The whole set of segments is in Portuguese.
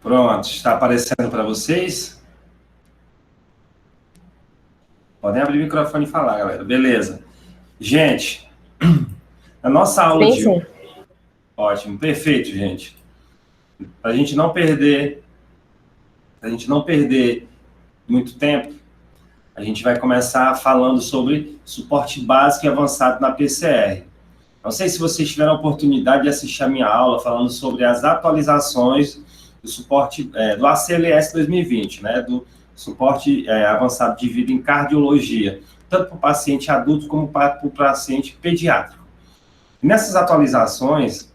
Pronto, está aparecendo para vocês? Podem abrir o microfone e falar, galera. Beleza. Gente, a nossa aula de hoje... Ótimo, perfeito, gente. Para a gente não perder muito tempo, a gente vai começar falando sobre suporte básico e avançado na PCR. Não sei se vocês tiveram a oportunidade de assistir a minha aula falando sobre as atualizações do suporte do ACLS 2020, né, do suporte avançado de vida em cardiologia, tanto para o paciente adulto como para o paciente pediátrico. Nessas atualizações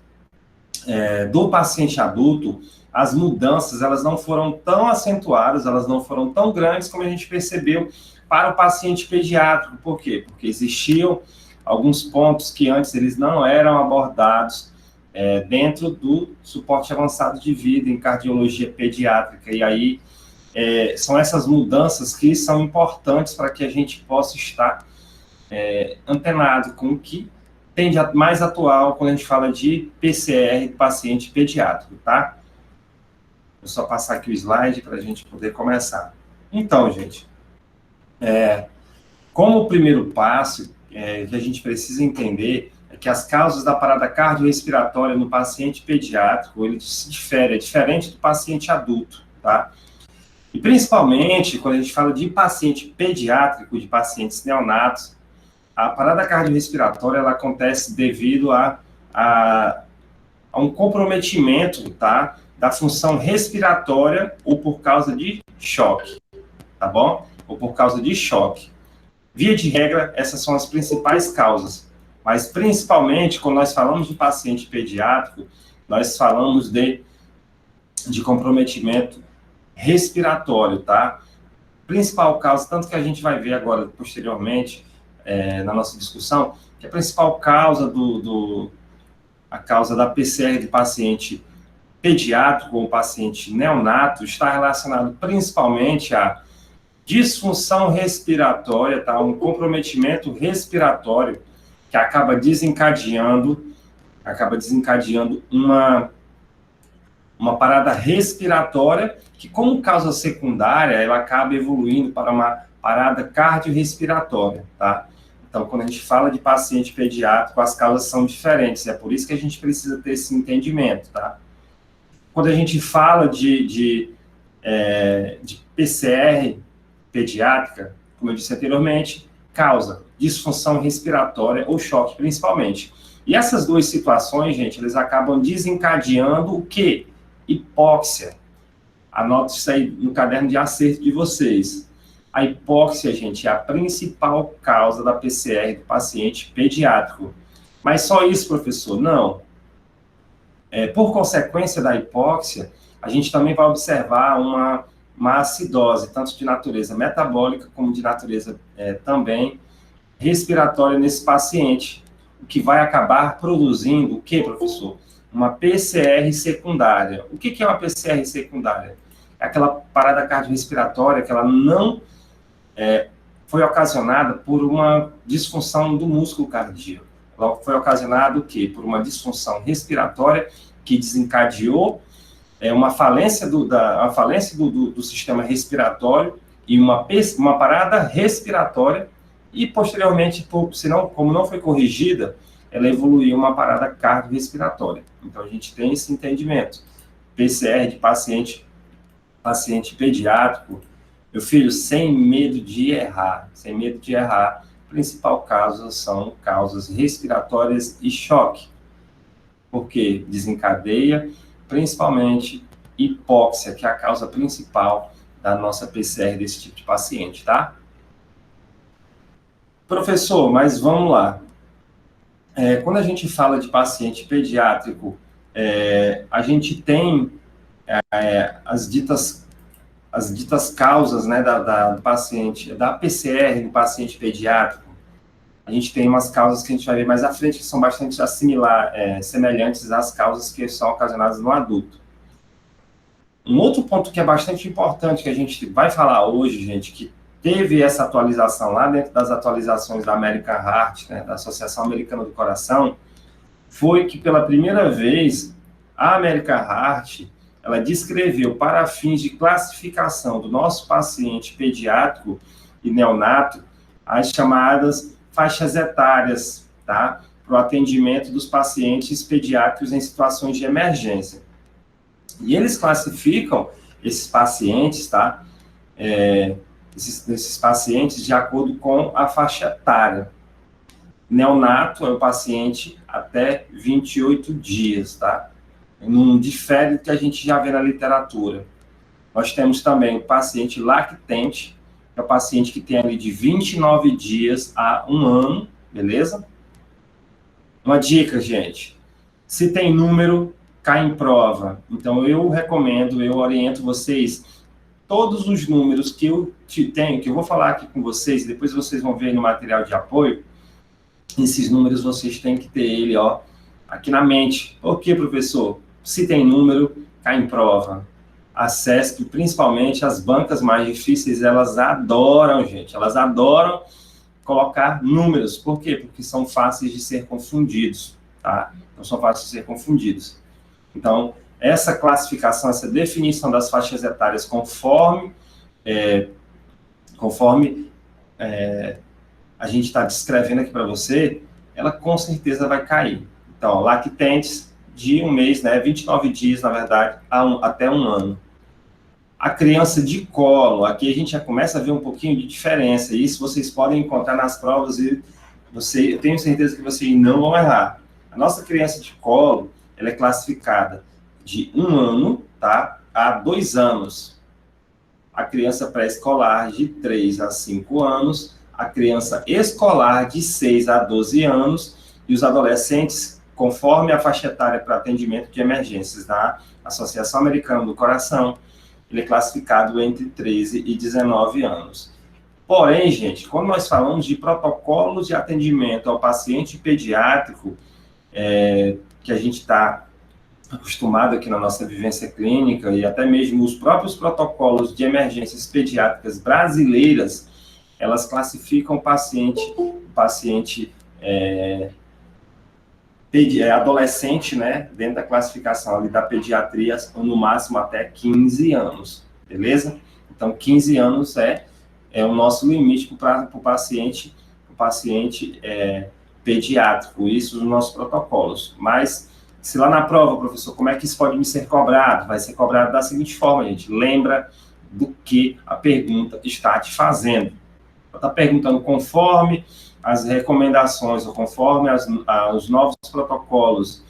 do paciente adulto, as mudanças elas não foram tão acentuadas, elas não foram tão grandes como a gente percebeu para o paciente pediátrico. Por quê? Porque existiam alguns pontos que antes eles não eram abordados dentro do suporte avançado de vida em cardiologia pediátrica. E aí são essas mudanças que são importantes para que a gente possa estar antenado com o que tem de mais atual quando a gente fala de PCR paciente pediátrico, tá? Vou só passar aqui o slide para a gente poder começar. Então, gente, como o primeiro passo que a gente precisa entender é que as causas da parada cardiorrespiratória no paciente pediátrico, ele se difere, é diferente do paciente adulto, tá? E principalmente, quando a gente fala de paciente pediátrico, de pacientes neonatos, a parada cardiorrespiratória, ela acontece devido a um comprometimento, tá? Da função respiratória ou por causa de choque, tá bom? Ou por causa de choque. Via de regra, essas são as principais causas. Mas, principalmente, quando nós falamos de paciente pediátrico, nós falamos de comprometimento respiratório, tá? Principal causa, tanto que a gente vai ver agora, posteriormente, na nossa discussão, que a principal causa a causa da PCR de paciente pediátrico ou paciente neonato está relacionado principalmente a disfunção respiratória, tá? Um comprometimento respiratório que acaba desencadeando uma parada respiratória que, como causa secundária, ela acaba evoluindo para uma parada cardiorrespiratória, tá? Então, quando a gente fala de paciente pediátrico, as causas são diferentes, é por isso que a gente precisa ter esse entendimento, tá? Quando a gente fala de PCR pediátrica, como eu disse anteriormente, causa disfunção respiratória ou choque, principalmente. E essas duas situações, gente, eles acabam desencadeando o quê? Hipóxia. Anote isso aí no caderno de acerto de vocês. A hipóxia, gente, é a principal causa da PCR do paciente pediátrico. Mas só isso, professor? Não. Por consequência da hipóxia, a gente também vai observar uma acidose, tanto de natureza metabólica como de natureza também respiratória nesse paciente, o que vai acabar produzindo o que, professor? Uma PCR secundária. O que é uma PCR secundária? É aquela parada cardiorrespiratória que ela não foi ocasionada por uma disfunção do músculo cardíaco. Ela foi ocasionada o quê? Por uma disfunção respiratória que desencadeou uma falência do sistema respiratório e uma parada respiratória e, posteriormente, como não foi corrigida, ela evoluiu uma parada cardiorrespiratória. Então, a gente tem esse entendimento. PCR de paciente pediátrico, meu filho, sem medo de errar, principal causa são causas respiratórias e choque, porque desencadeia principalmente hipóxia, que é a causa principal da nossa PCR desse tipo de paciente, tá? Professor, mas vamos lá. Quando a gente fala de paciente pediátrico, a gente tem as ditas causas, né, do paciente, da PCR do paciente pediátrico. A gente tem umas causas que a gente vai ver mais à frente que são bastante semelhantes às causas que são ocasionadas no adulto. Um outro ponto que é bastante importante que a gente vai falar hoje, gente, que teve essa atualização lá dentro das atualizações da American Heart, né, da Associação Americana do Coração, foi que pela primeira vez A American Heart, ela descreveu para fins de classificação do nosso paciente pediátrico e neonato as chamadas faixas etárias, tá? Para o atendimento dos pacientes pediátricos em situações de emergência. E eles classificam esses pacientes, tá? Esses pacientes de acordo com a faixa etária. Neonato é o paciente até 28 dias, tá? Não difere do que a gente já vê na literatura. Nós temos também o paciente lactente, que é o paciente que tem ali de 29 dias a 1 ano, beleza? Uma dica, gente. Se tem número, cai em prova. Então, eu recomendo, eu oriento vocês, todos os números que eu tenho, que eu vou falar aqui com vocês, depois vocês vão ver no material de apoio, esses números vocês têm que ter ele, ó, aqui na mente. Por quê, professor? Se tem número, cai em prova. A CESP, principalmente as bancas mais difíceis, elas adoram, gente, elas adoram colocar números. Por quê? Porque são fáceis de ser confundidos, tá? Não são fáceis de ser confundidos. Então, essa classificação, essa definição das faixas etárias conforme a gente está descrevendo aqui para você, ela com certeza vai cair. Então, lactentes de 1 mês, né, 29 dias, na verdade, até 1 ano. A criança de colo, aqui a gente já começa a ver um pouquinho de diferença. Isso vocês podem encontrar nas provas e eu tenho certeza que vocês não vão errar. A nossa criança de colo, ela é classificada de 1 ano, tá, a 2 anos. A criança pré-escolar de 3 a 5 anos, a criança escolar de 6 a 12 anos e os adolescentes, conforme a faixa etária para atendimento de emergências da Associação Americana do Coração, ele é classificado entre 13 e 19 anos. Porém, gente, quando nós falamos de protocolos de atendimento ao paciente pediátrico, que a gente está acostumado aqui na nossa vivência clínica, e até mesmo os próprios protocolos de emergências pediátricas brasileiras, elas classificam o paciente adolescente, né, dentro da classificação ali da pediatria, no máximo até 15 anos, beleza? Então, 15 anos é o nosso limite para o paciente pediátrico, isso nos nossos protocolos. Mas, se lá na prova, professor, como é que isso pode me ser cobrado? Vai ser cobrado da seguinte forma, gente, lembra do que a pergunta está te fazendo. Ela está perguntando conforme as recomendações, ou conforme os novos protocolos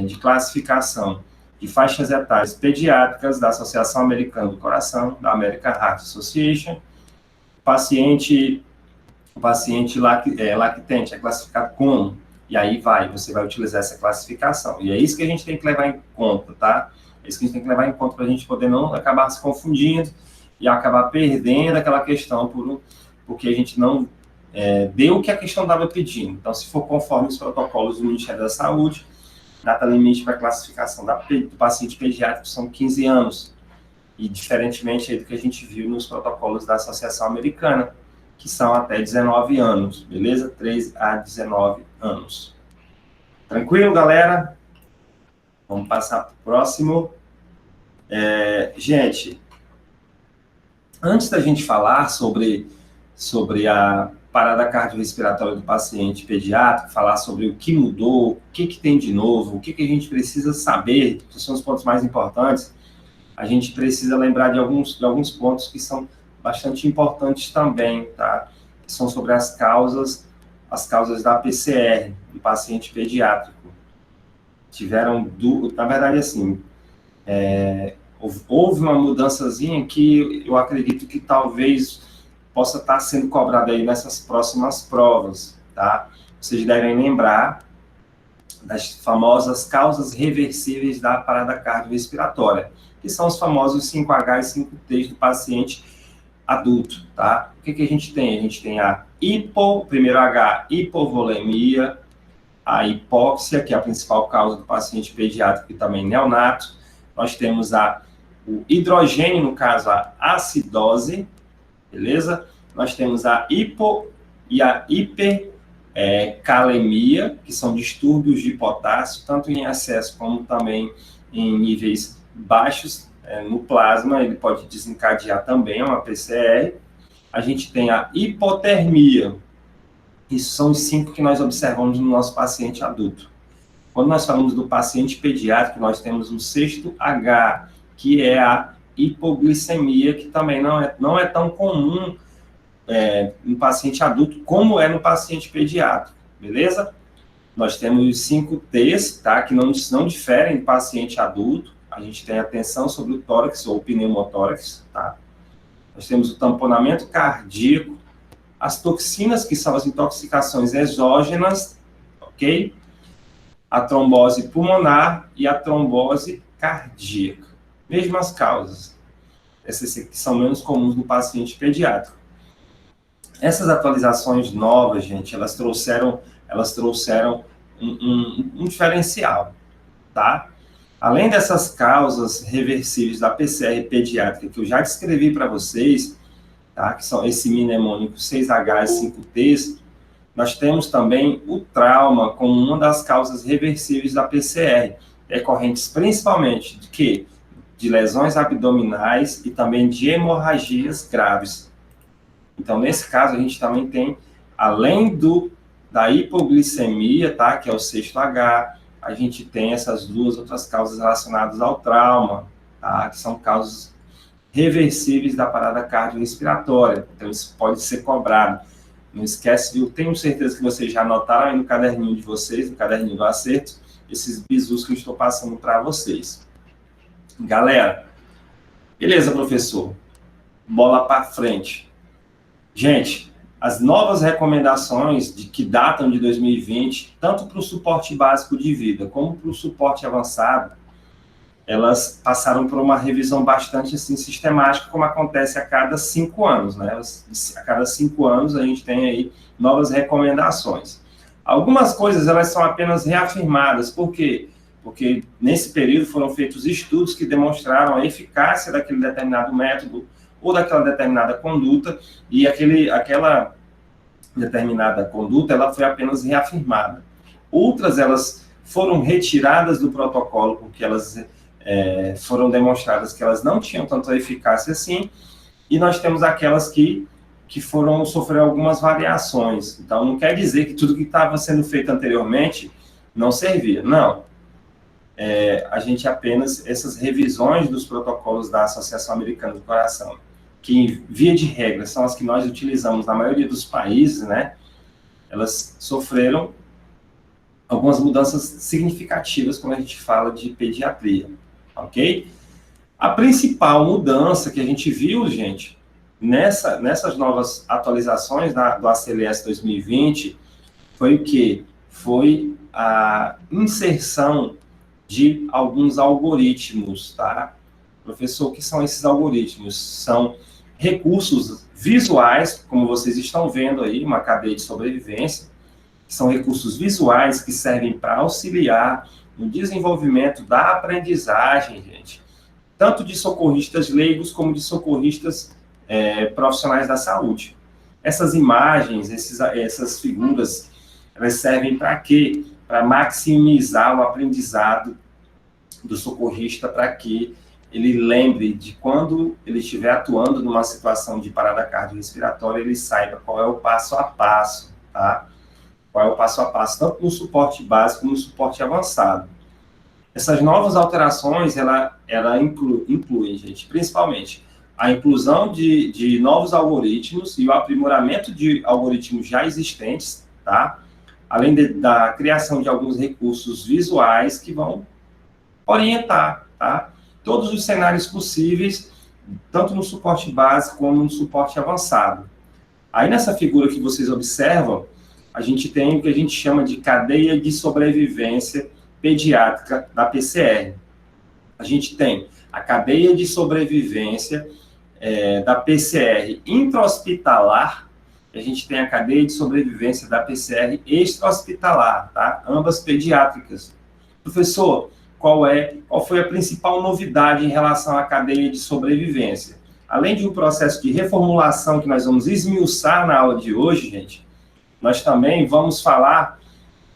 de classificação de faixas etárias pediátricas da Associação Americana do Coração, da American Heart Association, o paciente lactente é classificado como? E aí você vai utilizar essa classificação. E é isso que a gente tem que levar em conta, tá? É isso que a gente tem que levar em conta para a gente poder não acabar se confundindo e acabar perdendo aquela questão porque a gente não deu o que a questão estava pedindo. Então, se for conforme os protocolos do Ministério da Saúde, data limite para classificação do paciente pediátrico são 15 anos. E diferentemente aí do que a gente viu nos protocolos da Associação Americana, que são até 19 anos, beleza? 13 a 19 anos. Tranquilo, galera? Vamos passar para o próximo. Gente, antes da gente falar sobre a parada cardiorrespiratória do paciente pediátrico, falar sobre o que mudou, o que tem de novo, o que a gente precisa saber, que são os pontos mais importantes, a gente precisa lembrar de alguns pontos que são bastante importantes também, tá? Que são sobre as causas da PCR do paciente pediátrico. Na verdade, assim, houve uma mudançazinha que eu acredito que talvez possa estar sendo cobrada aí nessas próximas provas, tá? Vocês devem lembrar das famosas causas reversíveis da parada cardiorrespiratória, que são os famosos 5H e 5T do paciente adulto, tá? O que a gente tem? A gente tem primeiro H, hipovolemia, a hipóxia, que é a principal causa do paciente pediátrico e também neonato. Nós temos o hidrogênio, no caso, a acidose, beleza? Nós temos a hipo e a hiper calemia, que são distúrbios de potássio, tanto em excesso como também em níveis baixos no plasma, ele pode desencadear também uma PCR. A gente tem a hipotermia. Isso são os 5 que nós observamos no nosso paciente adulto. Quando nós falamos do paciente pediátrico, nós temos um 6º H, que é a hipoglicemia, que também não é tão comum no paciente adulto como é no paciente pediátrico, beleza? Nós temos os 5 T's, tá? Que não diferem do paciente adulto. A gente tem a tensão sobre o tórax ou pneumotórax, tá? Nós temos o tamponamento cardíaco, as toxinas, que são as intoxicações exógenas, ok? A trombose pulmonar e a trombose cardíaca. Mesmas causas. Essas que são menos comuns no paciente pediátrico. Essas atualizações novas, gente, elas trouxeram um diferencial, tá? Além dessas causas reversíveis da PCR pediátrica que eu já descrevi para vocês, tá? Que são esse mnemônico 6H e 5T, nós temos também o trauma como uma das causas reversíveis da PCR, decorrentes principalmente de lesões abdominais e também de hemorragias graves. Então, nesse caso, a gente também tem, além da hipoglicemia, tá? Que é o 6º H, a gente tem essas 2 outras causas relacionadas ao trauma, tá? Que são causas reversíveis da parada cardiorrespiratória. Então, isso pode ser cobrado. Não esquece, eu tenho certeza que vocês já anotaram aí no caderninho de vocês, no caderninho do acerto, esses bizus que eu estou passando para vocês. Galera, beleza, professor? Bola para frente. Gente, as novas recomendações que datam de 2020, tanto para o suporte básico de vida como para o suporte avançado, elas passaram por uma revisão bastante assim, sistemática, como acontece a cada 5 anos, né? A cada 5 anos a gente tem aí novas recomendações. Algumas coisas elas são apenas reafirmadas, por quê? Porque nesse período foram feitos estudos que demonstraram a eficácia daquele determinado método ou daquela determinada conduta, e aquela determinada conduta ela foi apenas reafirmada. Outras elas foram retiradas do protocolo porque elas foram demonstradas que elas não tinham tanta eficácia assim, e nós temos aquelas que sofreram algumas variações. Então, não quer dizer que tudo que estava sendo feito anteriormente não servia. Não. A gente apenas, essas revisões dos protocolos da Associação Americana do Coração, que, via de regra, são as que nós utilizamos na maioria dos países, né? Elas sofreram algumas mudanças significativas quando a gente fala de pediatria, ok? A principal mudança que a gente viu, gente, nessas novas atualizações do ACLS 2020, foi o quê? Foi a inserção de alguns algoritmos, tá? Professor, o que são esses algoritmos? São recursos visuais, como vocês estão vendo aí, uma cadeia de sobrevivência, que são recursos visuais que servem para auxiliar no desenvolvimento da aprendizagem, gente, tanto de socorristas leigos como de socorristas profissionais da saúde. Essas imagens, essas figuras, elas servem para quê? Para maximizar o aprendizado do socorrista, para que ele lembre de quando ele estiver atuando numa situação de parada cardiorrespiratória, ele saiba qual é o passo a passo, tá? Qual é o passo a passo, tanto no suporte básico como no suporte avançado. Essas novas alterações, ela incluem, gente, principalmente a inclusão de novos algoritmos e o aprimoramento de algoritmos já existentes, tá? Além da criação de alguns recursos visuais que vão orientar, tá? Todos os cenários possíveis, tanto no suporte básico como no suporte avançado. Aí nessa figura que vocês observam, a gente tem o que a gente chama de cadeia de sobrevivência pediátrica da PCR. A gente tem a cadeia de sobrevivência da PCR intra-hospitalar, e a gente tem a cadeia de sobrevivência da PCR extra-hospitalar, tá? Ambas pediátricas. Professor, qual foi a principal novidade em relação à cadeia de sobrevivência? Além de um processo de reformulação que nós vamos esmiuçar na aula de hoje, gente, nós também vamos falar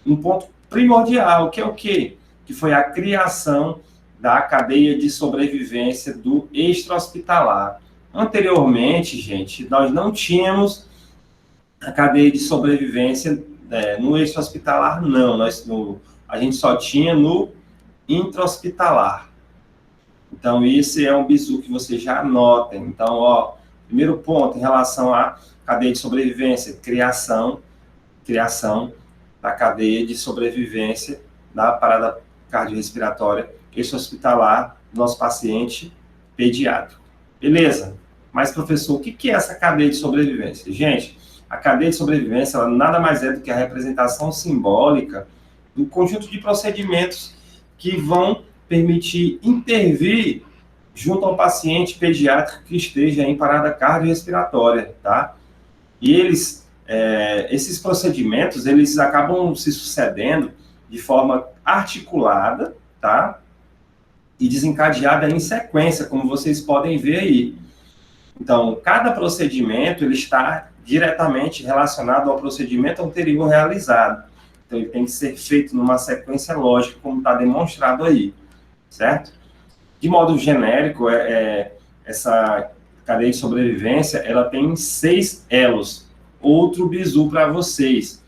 um ponto primordial, que é o quê? Que foi a criação da cadeia de sobrevivência do extra-hospitalar. Anteriormente, gente, nós não tínhamos a cadeia de sobrevivência no extra-hospitalar, não. A gente só tinha no intra-hospitalar. Então, esse é um bizu que vocês já anotem. Então, ó, primeiro ponto em relação à cadeia de sobrevivência, criação da cadeia de sobrevivência da parada cardiorrespiratória extra-hospitalar do nosso paciente pediátrico. Beleza? Mas, professor, o que é essa cadeia de sobrevivência? Gente, a cadeia de sobrevivência ela nada mais é do que a representação simbólica do conjunto de procedimentos que vão permitir intervir junto ao paciente pediátrico que esteja em parada cardiorrespiratória, tá? E esses procedimentos, eles acabam se sucedendo de forma articulada, tá? E desencadeada em sequência, como vocês podem ver aí. Então, cada procedimento, ele está diretamente relacionado ao procedimento anterior realizado. Então, ele tem que ser feito numa sequência lógica, como está demonstrado aí, certo? De modo genérico, essa cadeia de sobrevivência, ela tem 6 elos. Outro bizu para vocês.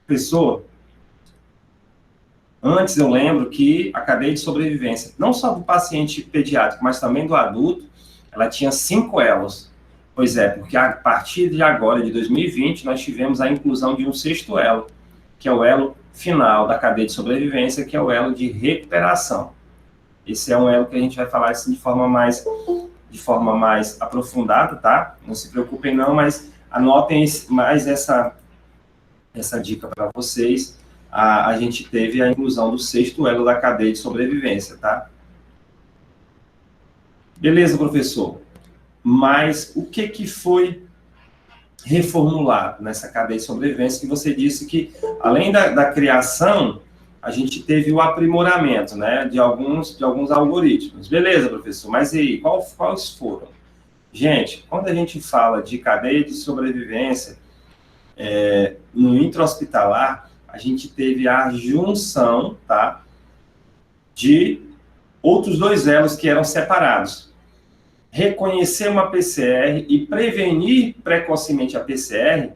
Professor, antes eu lembro que a cadeia de sobrevivência, não só do paciente pediátrico, mas também do adulto, ela tinha 5 elos. Pois é, porque a partir de agora, de 2020, nós tivemos a inclusão de um 6º elo, que é o elo final da cadeia de sobrevivência, que é o elo de recuperação. Esse é um elo que a gente vai falar assim, de forma mais aprofundada, tá? Não se preocupem não, mas anotem mais essa dica para vocês. A gente teve a inclusão do 6º elo da cadeia de sobrevivência, tá? Beleza, professor. Mas o que foi reformulado nessa cadeia de sobrevivência que você disse que, além da criação, a gente teve o aprimoramento, né, de alguns algoritmos. Beleza, professor, mas e aí, quais foram? Gente, quando a gente fala de cadeia de sobrevivência no intra-hospitalar, a gente teve a junção, tá, de outros 2 elos que eram separados. Reconhecer uma PCR e prevenir precocemente a PCR,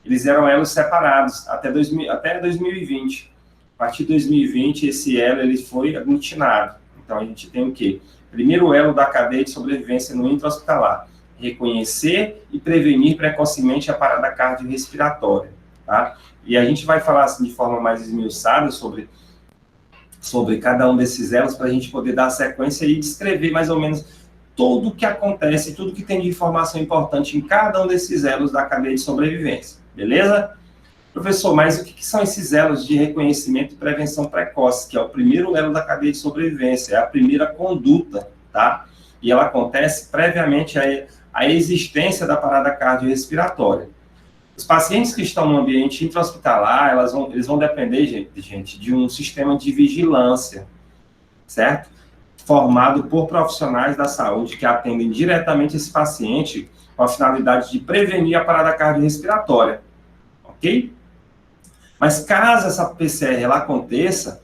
eles eram elos separados até 2020. A partir de 2020, esse elo ele foi aglutinado. Então, a gente tem o quê? Primeiro elo da cadeia de sobrevivência no intra-hospitalar. Reconhecer e prevenir precocemente a parada cardiorrespiratória, tá? E a gente vai falar assim, de forma mais esmiuçada sobre cada um desses elos para a gente poder dar sequência e descrever mais ou menos tudo o que acontece, tudo que tem de informação importante em cada um desses elos da cadeia de sobrevivência. Beleza? Professor, mas o que são esses elos de reconhecimento e prevenção precoce, que é o primeiro elo da cadeia de sobrevivência, é a primeira conduta, tá? E ela acontece previamente à existência da parada cardiorrespiratória. Os pacientes que estão no ambiente intra-hospitalar, eles vão depender, gente, de um sistema de vigilância, certo? Formado por profissionais da saúde que atendem diretamente esse paciente com a finalidade de prevenir a parada cardiorrespiratória, ok? Mas caso essa PCR ela aconteça,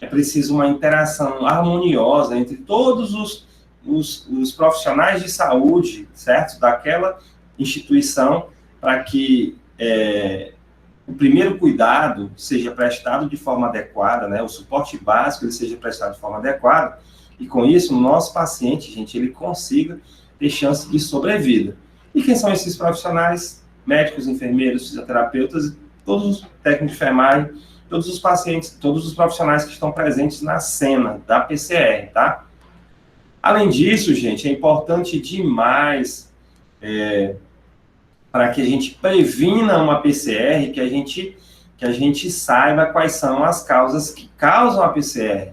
é preciso uma interação harmoniosa entre todos os profissionais de saúde, certo? Daquela instituição, para que o primeiro cuidado seja prestado de forma adequada, né? O suporte básico ele seja prestado de forma adequada, e com isso o nosso paciente, gente, ele consiga ter chance de sobrevida. E quem são esses profissionais? Médicos, enfermeiros, fisioterapeutas, todos os técnicos de enfermagem, todos os pacientes, todos os profissionais que estão presentes na cena da PCR, tá? Além disso, gente, é importante demais para que a gente previna uma PCR, que a gente saiba quais são as causas que causam a PCR.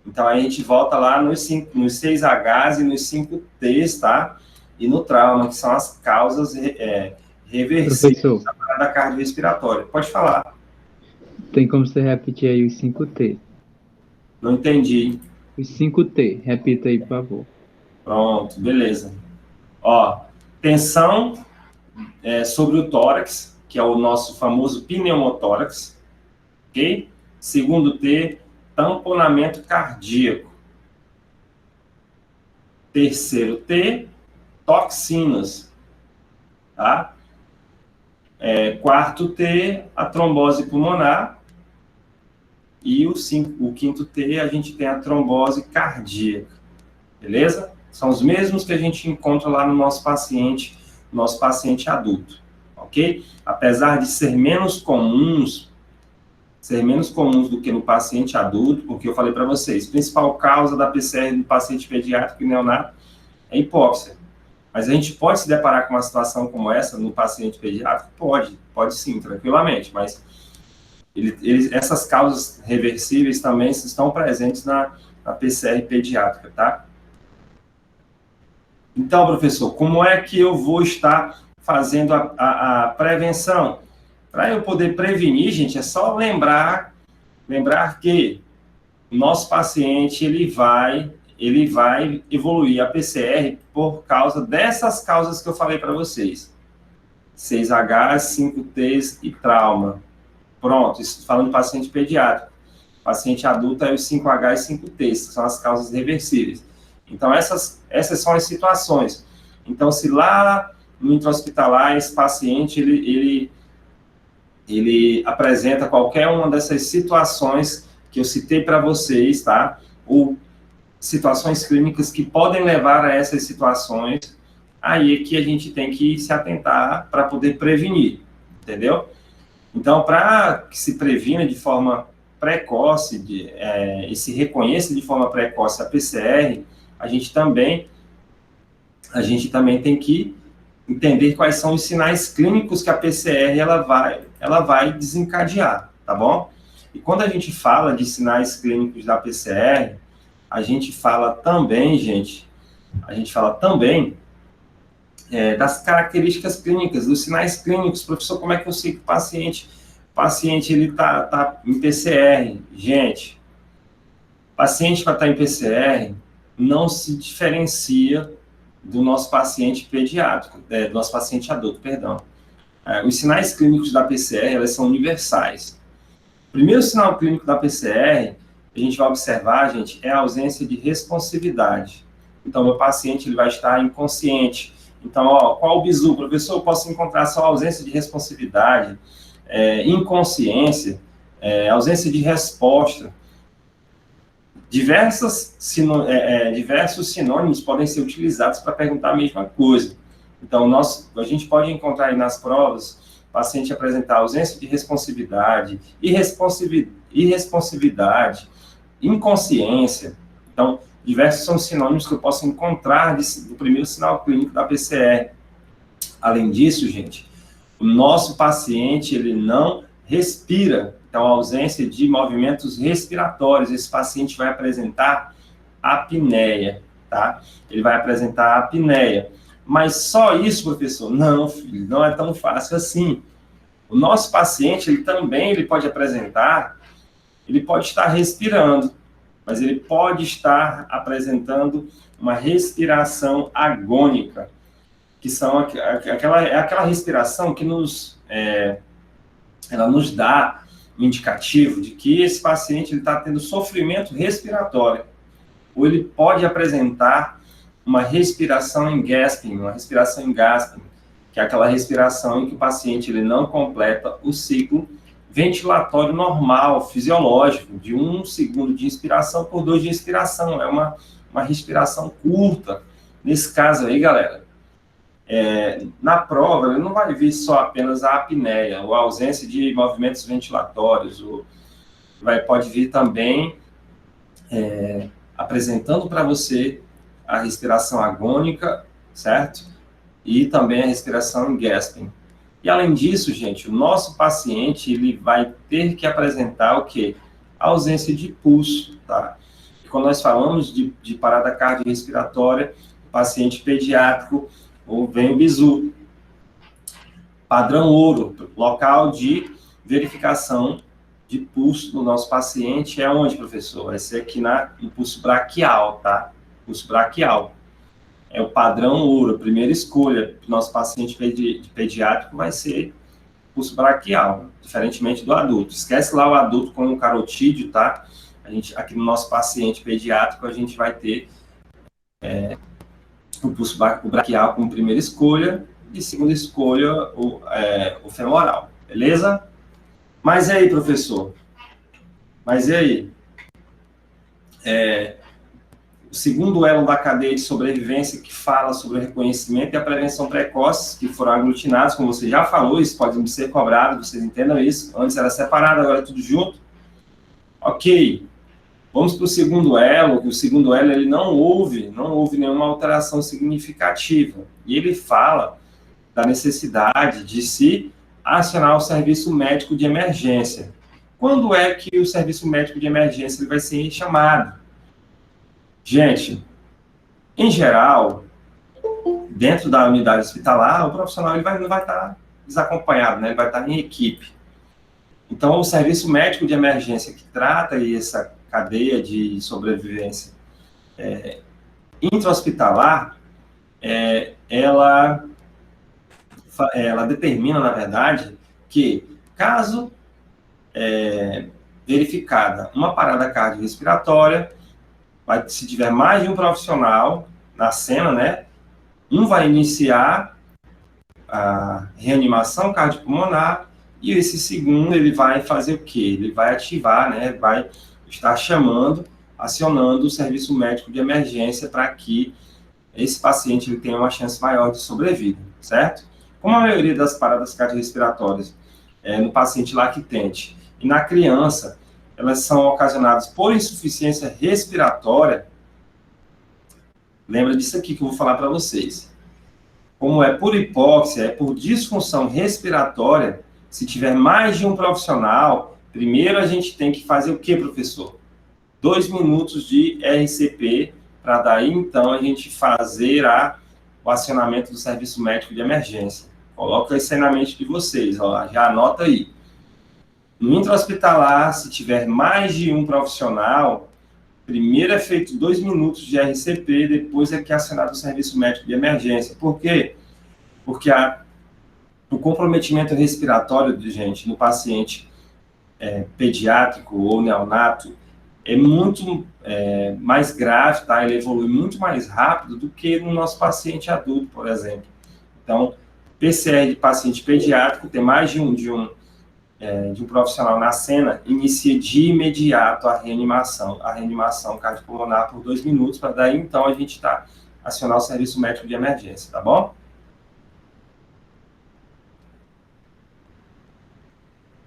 Então, a gente volta lá nos 6Hs e nos 5Ts, tá? E no trauma, que são as causas reversíveis da parada cardiorrespiratória. Pode falar. Tem como você repetir aí os 5T? Não entendi. Os 5T, repita aí, por favor. Pronto, beleza. Ó, tensão sobre o tórax, que é o nosso famoso pneumotórax, ok? Segundo T, tamponamento cardíaco. Terceiro T, toxinas, tá? Quarto T, a trombose pulmonar. E o quinto T, a gente tem a trombose cardíaca, beleza? São os mesmos que a gente encontra lá no nosso paciente adulto, ok? Apesar de ser menos comuns do que no paciente adulto, porque eu falei para vocês, a principal causa da PCR no paciente pediátrico e neonato é hipóxia. Mas a gente pode se deparar com uma situação como essa no paciente pediátrico? Pode sim, tranquilamente, mas essas causas reversíveis também estão presentes na PCR pediátrica, tá? Então, professor, como é que eu vou estar fazendo a prevenção? Para eu poder prevenir, gente, é só lembrar que o nosso paciente, ele vai evoluir a PCR por causa dessas causas que eu falei para vocês. 6H, 5Ts e trauma. Pronto, isso falando de paciente pediátrico. Paciente adulto é os 5H e 5Ts, que são as causas reversíveis. Então, essas são as situações. Então, se lá no intra-hospitalar, esse paciente, ele apresenta qualquer uma dessas situações que eu citei para vocês, tá? Ou situações clínicas que podem levar a essas situações, aí é que a gente tem que se atentar para poder prevenir, entendeu? Então, para que se previna de forma precoce, e se reconheça de forma precoce a PCR, a gente também tem que entender quais são os sinais clínicos que a PCR ela vai desencadear, tá bom? E quando a gente fala de sinais clínicos da PCR, a gente fala também, das características clínicas, dos sinais clínicos. Professor, como é que eu sei que o paciente ele tá em PCR? Gente, paciente para estar em PCR não se diferencia do nosso paciente pediátrico, do nosso paciente adulto, perdão. Os sinais clínicos da PCR, elas são universais. O primeiro sinal clínico da PCR, a gente vai observar, gente, é a ausência de responsividade. Então, meu paciente ele vai estar inconsciente. Então, qual o bizu? Professor, eu posso encontrar só ausência de responsividade, inconsciência, ausência de resposta. Diversos sinônimos podem ser utilizados para perguntar a mesma coisa. Então, a gente pode encontrar aí nas provas o paciente apresentar ausência de responsividade, irresponsividade, inconsciência. Então, diversos são sinônimos que eu posso encontrar do primeiro sinal clínico da PCR. Além disso, gente, o nosso paciente, ele não respira. Então, a ausência de movimentos respiratórios, esse paciente vai apresentar apneia, tá? Ele vai apresentar apneia. Mas só isso, professor? Não, filho, não é tão fácil assim. O nosso paciente, ele pode estar respirando, mas ele pode estar apresentando uma respiração agônica, que são aquela respiração que ela nos dá um indicativo de que esse paciente está tendo sofrimento respiratório, ou ele pode apresentar uma respiração em gasping, que é aquela respiração em que o paciente ele não completa o ciclo ventilatório normal, fisiológico, de 1 segundo de inspiração por 2 de expiração. É uma respiração curta. Nesse caso aí, galera, na prova, ele não vai vir só apenas a apneia, ou a ausência de movimentos ventilatórios, pode vir também apresentando para você a respiração agônica, certo? E também a respiração em gasping. E além disso, gente, o nosso paciente ele vai ter que apresentar o quê? A ausência de pulso, tá? E quando nós falamos de parada cardiorrespiratória, paciente pediátrico, vem o bizu. Padrão ouro, local de verificação de pulso do nosso paciente é onde, professor? Vai ser aqui no pulso braquial, tá? Pulso braquial. É o padrão ouro, a primeira escolha do nosso paciente pediátrico vai ser pulso braquial, diferentemente do adulto. Esquece lá o adulto com o carotídeo, tá? Aqui no nosso paciente pediátrico, a gente vai ter o pulso braquial como primeira escolha e segunda escolha o femoral, beleza? Mas e aí, professor? Mas e aí? O segundo elo da cadeia de sobrevivência que fala sobre o reconhecimento e a prevenção precoce, que foram aglutinados, como você já falou, isso pode ser cobrado, vocês entendam isso. Antes era separado, agora é tudo junto. Ok. Vamos para o segundo elo, que o segundo elo ele não houve nenhuma alteração significativa. E ele fala da necessidade de se acionar o serviço médico de emergência. Quando é que o serviço médico de emergência ele vai ser chamado? Gente, em geral, dentro da unidade hospitalar, o profissional ele não vai estar desacompanhado, né? Ele vai estar em equipe. Então, o serviço médico de emergência que trata essa cadeia de sobrevivência intra-hospitalar, ela determina, na verdade, que caso verificada uma parada cardiorrespiratória, se tiver mais de um profissional na cena, né, um vai iniciar a reanimação cardiopulmonar e esse segundo ele vai fazer o quê? Ele vai ativar, né, vai estar acionando o serviço médico de emergência para que esse paciente ele tenha uma chance maior de sobrevida, certo? Como a maioria das paradas cardiorrespiratórias no paciente lactente e na criança, elas são ocasionadas por insuficiência respiratória, lembra disso aqui que eu vou falar para vocês. Como é por hipóxia, é por disfunção respiratória, se tiver mais de um profissional, primeiro a gente tem que fazer o quê, professor? 2 minutos de RCP, para daí então a gente fazer o acionamento do serviço médico de emergência. Coloca isso aí na mente de vocês, ó, já anota aí. No intra-hospitalar, se tiver mais de um profissional, primeiro é feito 2 minutos de RCP, depois é que é acionado o serviço médico de emergência. Por quê? Porque o comprometimento respiratório, gente, no paciente pediátrico ou neonato é muito mais grave, tá? Ele evolui muito mais rápido do que no nosso paciente adulto, por exemplo. Então, PCR de paciente pediátrico, tem mais de um profissional na cena, inicia de imediato a reanimação cardiopulmonar por 2 minutos, para daí, então, a gente acionar o serviço médico de emergência, tá bom?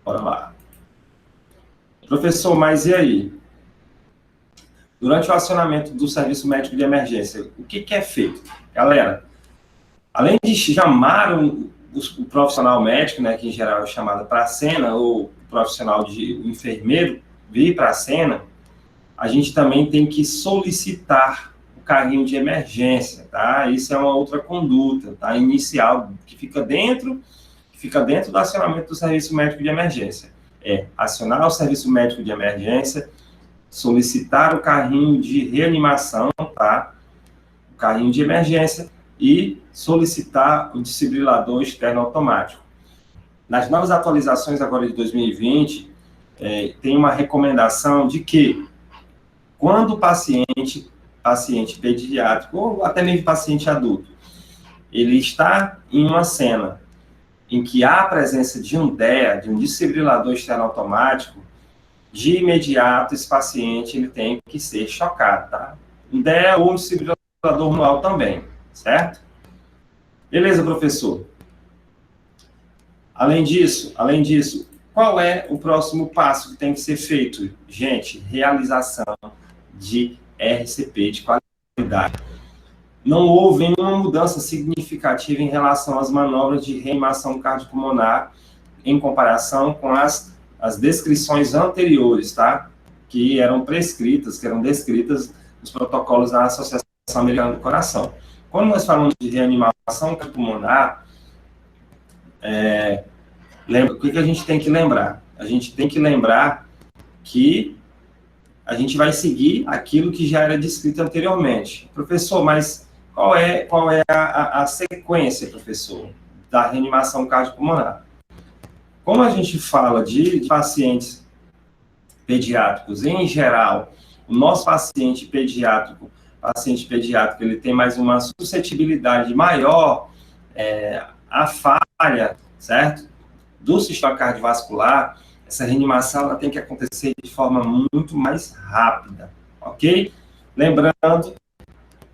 Bora lá. Professor, mas e aí? Durante o acionamento do serviço médico de emergência, o que é feito? Galera, além de chamar o profissional médico, né, que em geral é chamado para a cena, ou o profissional o enfermeiro vir para a cena, a gente também tem que solicitar o carrinho de emergência, tá? Isso é uma outra conduta, tá? Inicial, que fica dentro do acionamento do serviço médico de emergência. Acionar o serviço médico de emergência, solicitar o carrinho de reanimação, tá? O carrinho de emergência, e solicitar o desfibrilador externo automático. Nas novas atualizações agora de 2020, tem uma recomendação de que, quando o paciente pediátrico, ou até mesmo paciente adulto, ele está em uma cena em que há a presença de um DEA, de um desfibrilador externo automático, de imediato esse paciente ele tem que ser chocado, tá? Um DEA ou um desfibrilador manual também. Certo? Beleza, professor. Além disso, qual é o próximo passo que tem que ser feito? Gente, realização de RCP de qualidade. Não houve nenhuma mudança significativa em relação às manobras de reanimação cardiopulmonar em comparação com as descrições anteriores, tá? Que eram descritas nos protocolos da Associação Americana do Coração. Quando nós falamos de reanimação cardiopulmonar, o que a gente tem que lembrar? A gente tem que lembrar que a gente vai seguir aquilo que já era descrito anteriormente. Professor, mas qual é a sequência, professor, da reanimação cardiopulmonar? como a gente fala de pacientes pediátricos em geral, o nosso paciente pediátrico, ele tem mais uma suscetibilidade maior à falha, certo? Do sistema cardiovascular. Essa reanimação ela tem que acontecer de forma muito mais rápida, ok? Lembrando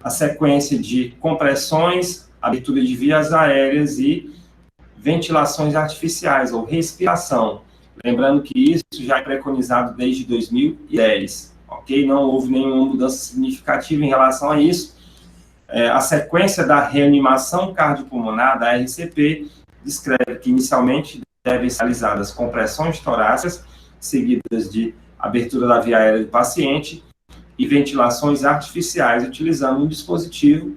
a sequência de compressões, abertura de vias aéreas e ventilações artificiais ou respiração. Lembrando que isso já é preconizado desde 2010, ok? Não houve nenhuma mudança significativa em relação a isso. A sequência da reanimação cardiopulmonar, da RCP, descreve que inicialmente devem ser realizadas compressões torácicas, seguidas de abertura da via aérea do paciente e ventilações artificiais, utilizando um dispositivo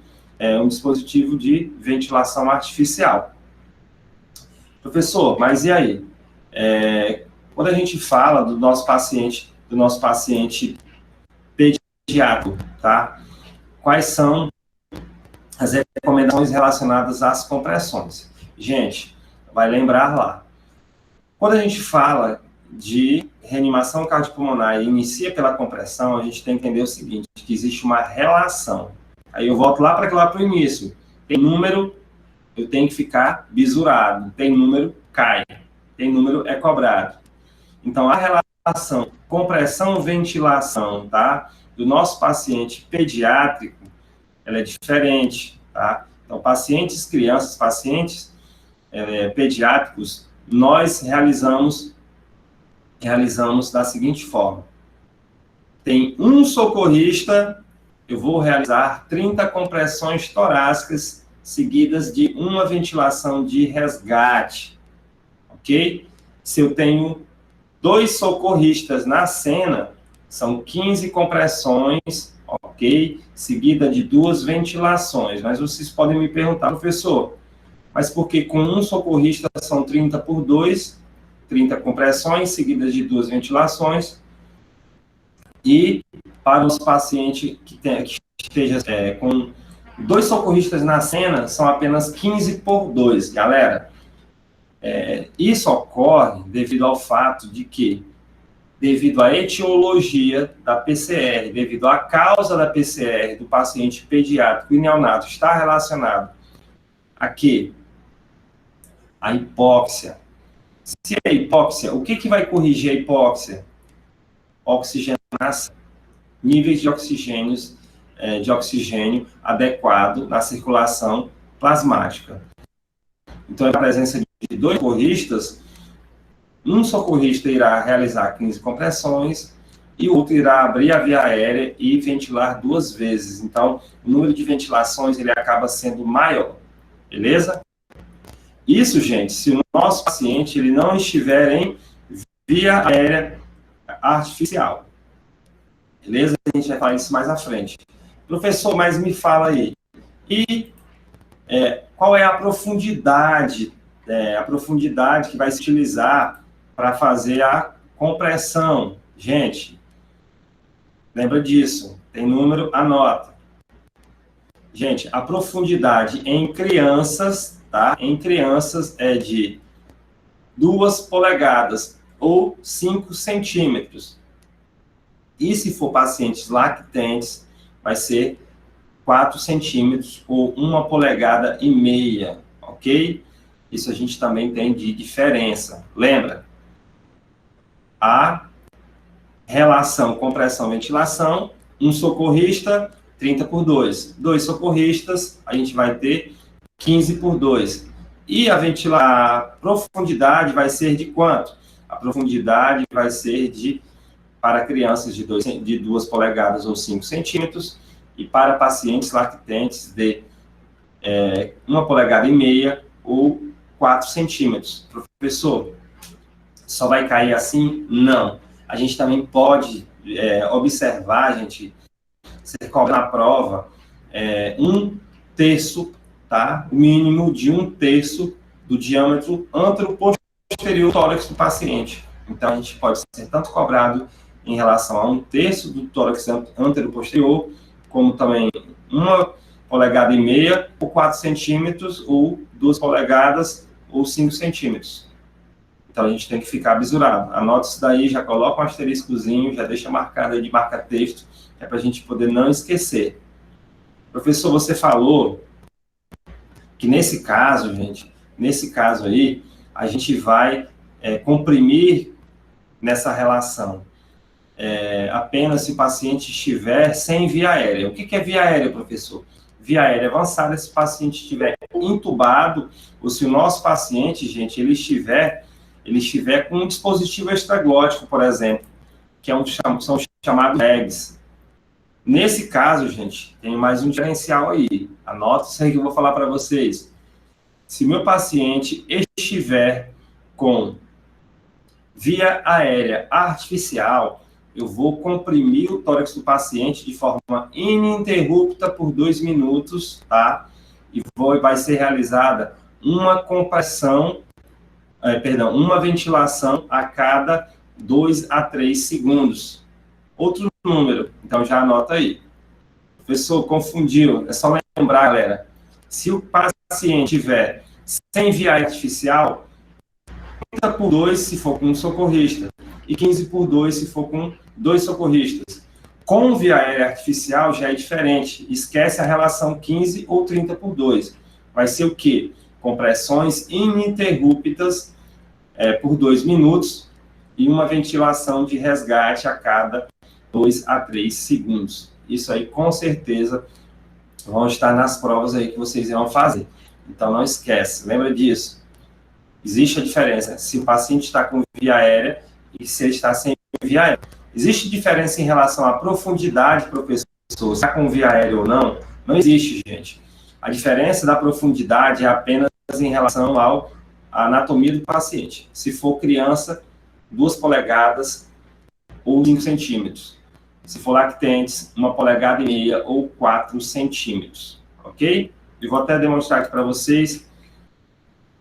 de ventilação artificial. Professor, mas e aí? Quando a gente fala do nosso paciente pediátrico, tá? Quais são as recomendações relacionadas às compressões? Gente, vai lembrar lá. Quando a gente fala de reanimação cardiopulmonar e inicia pela compressão, a gente tem que entender o seguinte, que existe uma relação. Aí eu volto lá para o início. Tem número, eu tenho que ficar bisurado. Tem número, cai. Tem número, é cobrado. Então, a relação compressão-ventilação, tá? Do nosso paciente pediátrico, ela é diferente, tá? Então, crianças, pacientes pediátricos, nós realizamos da seguinte forma. Tem um socorrista, eu vou realizar 30 compressões torácicas seguidas de uma ventilação de resgate, ok? Se eu tenho 2 socorristas na cena, são 15 compressões, ok? Seguida de 2 ventilações. Mas vocês podem me perguntar, professor, mas por que com um socorrista são 30 por 2, 30 compressões seguidas de 2 ventilações, e para os pacientes que esteja com 2 socorristas na cena, são apenas 15 por 2, galera. Isso ocorre devido ao fato de que, devido à etiologia da PCR, devido à causa da PCR do paciente pediátrico e neonato, está relacionado a quê? A hipóxia. Se é hipóxia, o que vai corrigir a hipóxia? Oxigenação. Níveis de oxigênio adequado na circulação plasmática. Então, a presença de 2 socorristas, um socorrista irá realizar 15 compressões e o outro irá abrir a via aérea e ventilar 2 vezes. Então, o número de ventilações ele acaba sendo maior. Beleza? Isso, gente, se o nosso paciente ele não estiver em via aérea artificial. Beleza? A gente vai falar isso mais à frente. Professor, mas me fala aí. E qual é a profundidade que vai se utilizar para fazer a compressão? Gente, lembra disso. Tem número, anota. Gente, a profundidade em crianças, tá? Em crianças é de 2 polegadas ou 5 centímetros. E se for pacientes lactentes, vai ser 4 centímetros ou 1,5 polegada, ok? Isso a gente também tem de diferença. Lembra? A relação compressão-ventilação, um socorrista, 30 por 2. 2 socorristas, a gente vai ter 15 por 2. E a profundidade vai ser de quanto? A profundidade vai ser para crianças de 2 polegadas ou 5 centímetros e para pacientes lactentes de 1,5 polegada ou 4 centímetros. Professor, só vai cair assim? Não. A gente também pode observar, gente, você cobra na prova 1/3, tá? O mínimo de 1/3 do diâmetro anteroposterior do tórax do paciente. Então, a gente pode ser tanto cobrado em relação a 1/3 do tórax anteroposterior, como também 1,5 polegada ou 4 centímetros, ou 2 polegadas ou 5 centímetros. Então, a gente tem que ficar bisurado. Anota isso daí, já coloca um asteriscozinho, já deixa marcado aí de marca-texto, que é para a gente poder não esquecer. Professor, você falou que nesse caso, gente, nesse caso aí, a gente vai comprimir nessa relação apenas se o paciente estiver sem via aérea. O que é via aérea, professor? Via aérea avançada, se o paciente estiver intubado, ou se o nosso paciente, gente, ele estiver com um dispositivo extraglótico, por exemplo, que são chamados EGs. Nesse caso, gente, tem mais um diferencial aí. Anota isso aí que eu vou falar para vocês. Se meu paciente estiver com via aérea artificial, eu vou comprimir o tórax do paciente de forma ininterrupta por 2 minutos, tá? E vai ser realizada uma compressão, uma ventilação a cada 2 a 3 segundos. Outro número, então já anota aí. Professor, confundiu, é só lembrar, galera. Se o paciente tiver sem via artificial, 30 por 2 se for com um socorrista e 15 por 2 se for com 2 socorristas. Com via aérea artificial já é diferente. Esquece a relação 15 ou 30 por 2. Vai ser o quê? Compressões ininterruptas por 2 minutos e uma ventilação de resgate a cada 2 a 3 segundos. Isso aí, com certeza, vão estar nas provas aí que vocês irão fazer. Então, não esquece. Lembra disso. Existe a diferença se o paciente está com via aérea e se ele está sem via aérea. Existe diferença em relação à profundidade, professor, se está com via aérea ou não? Não existe, gente. A diferença da profundidade é apenas em relação à anatomia do paciente. Se for criança, 2 polegadas ou 5 centímetros. Se for lactentes, 1,5 polegadas ou 4 centímetros. Ok? Eu vou até demonstrar aqui para vocês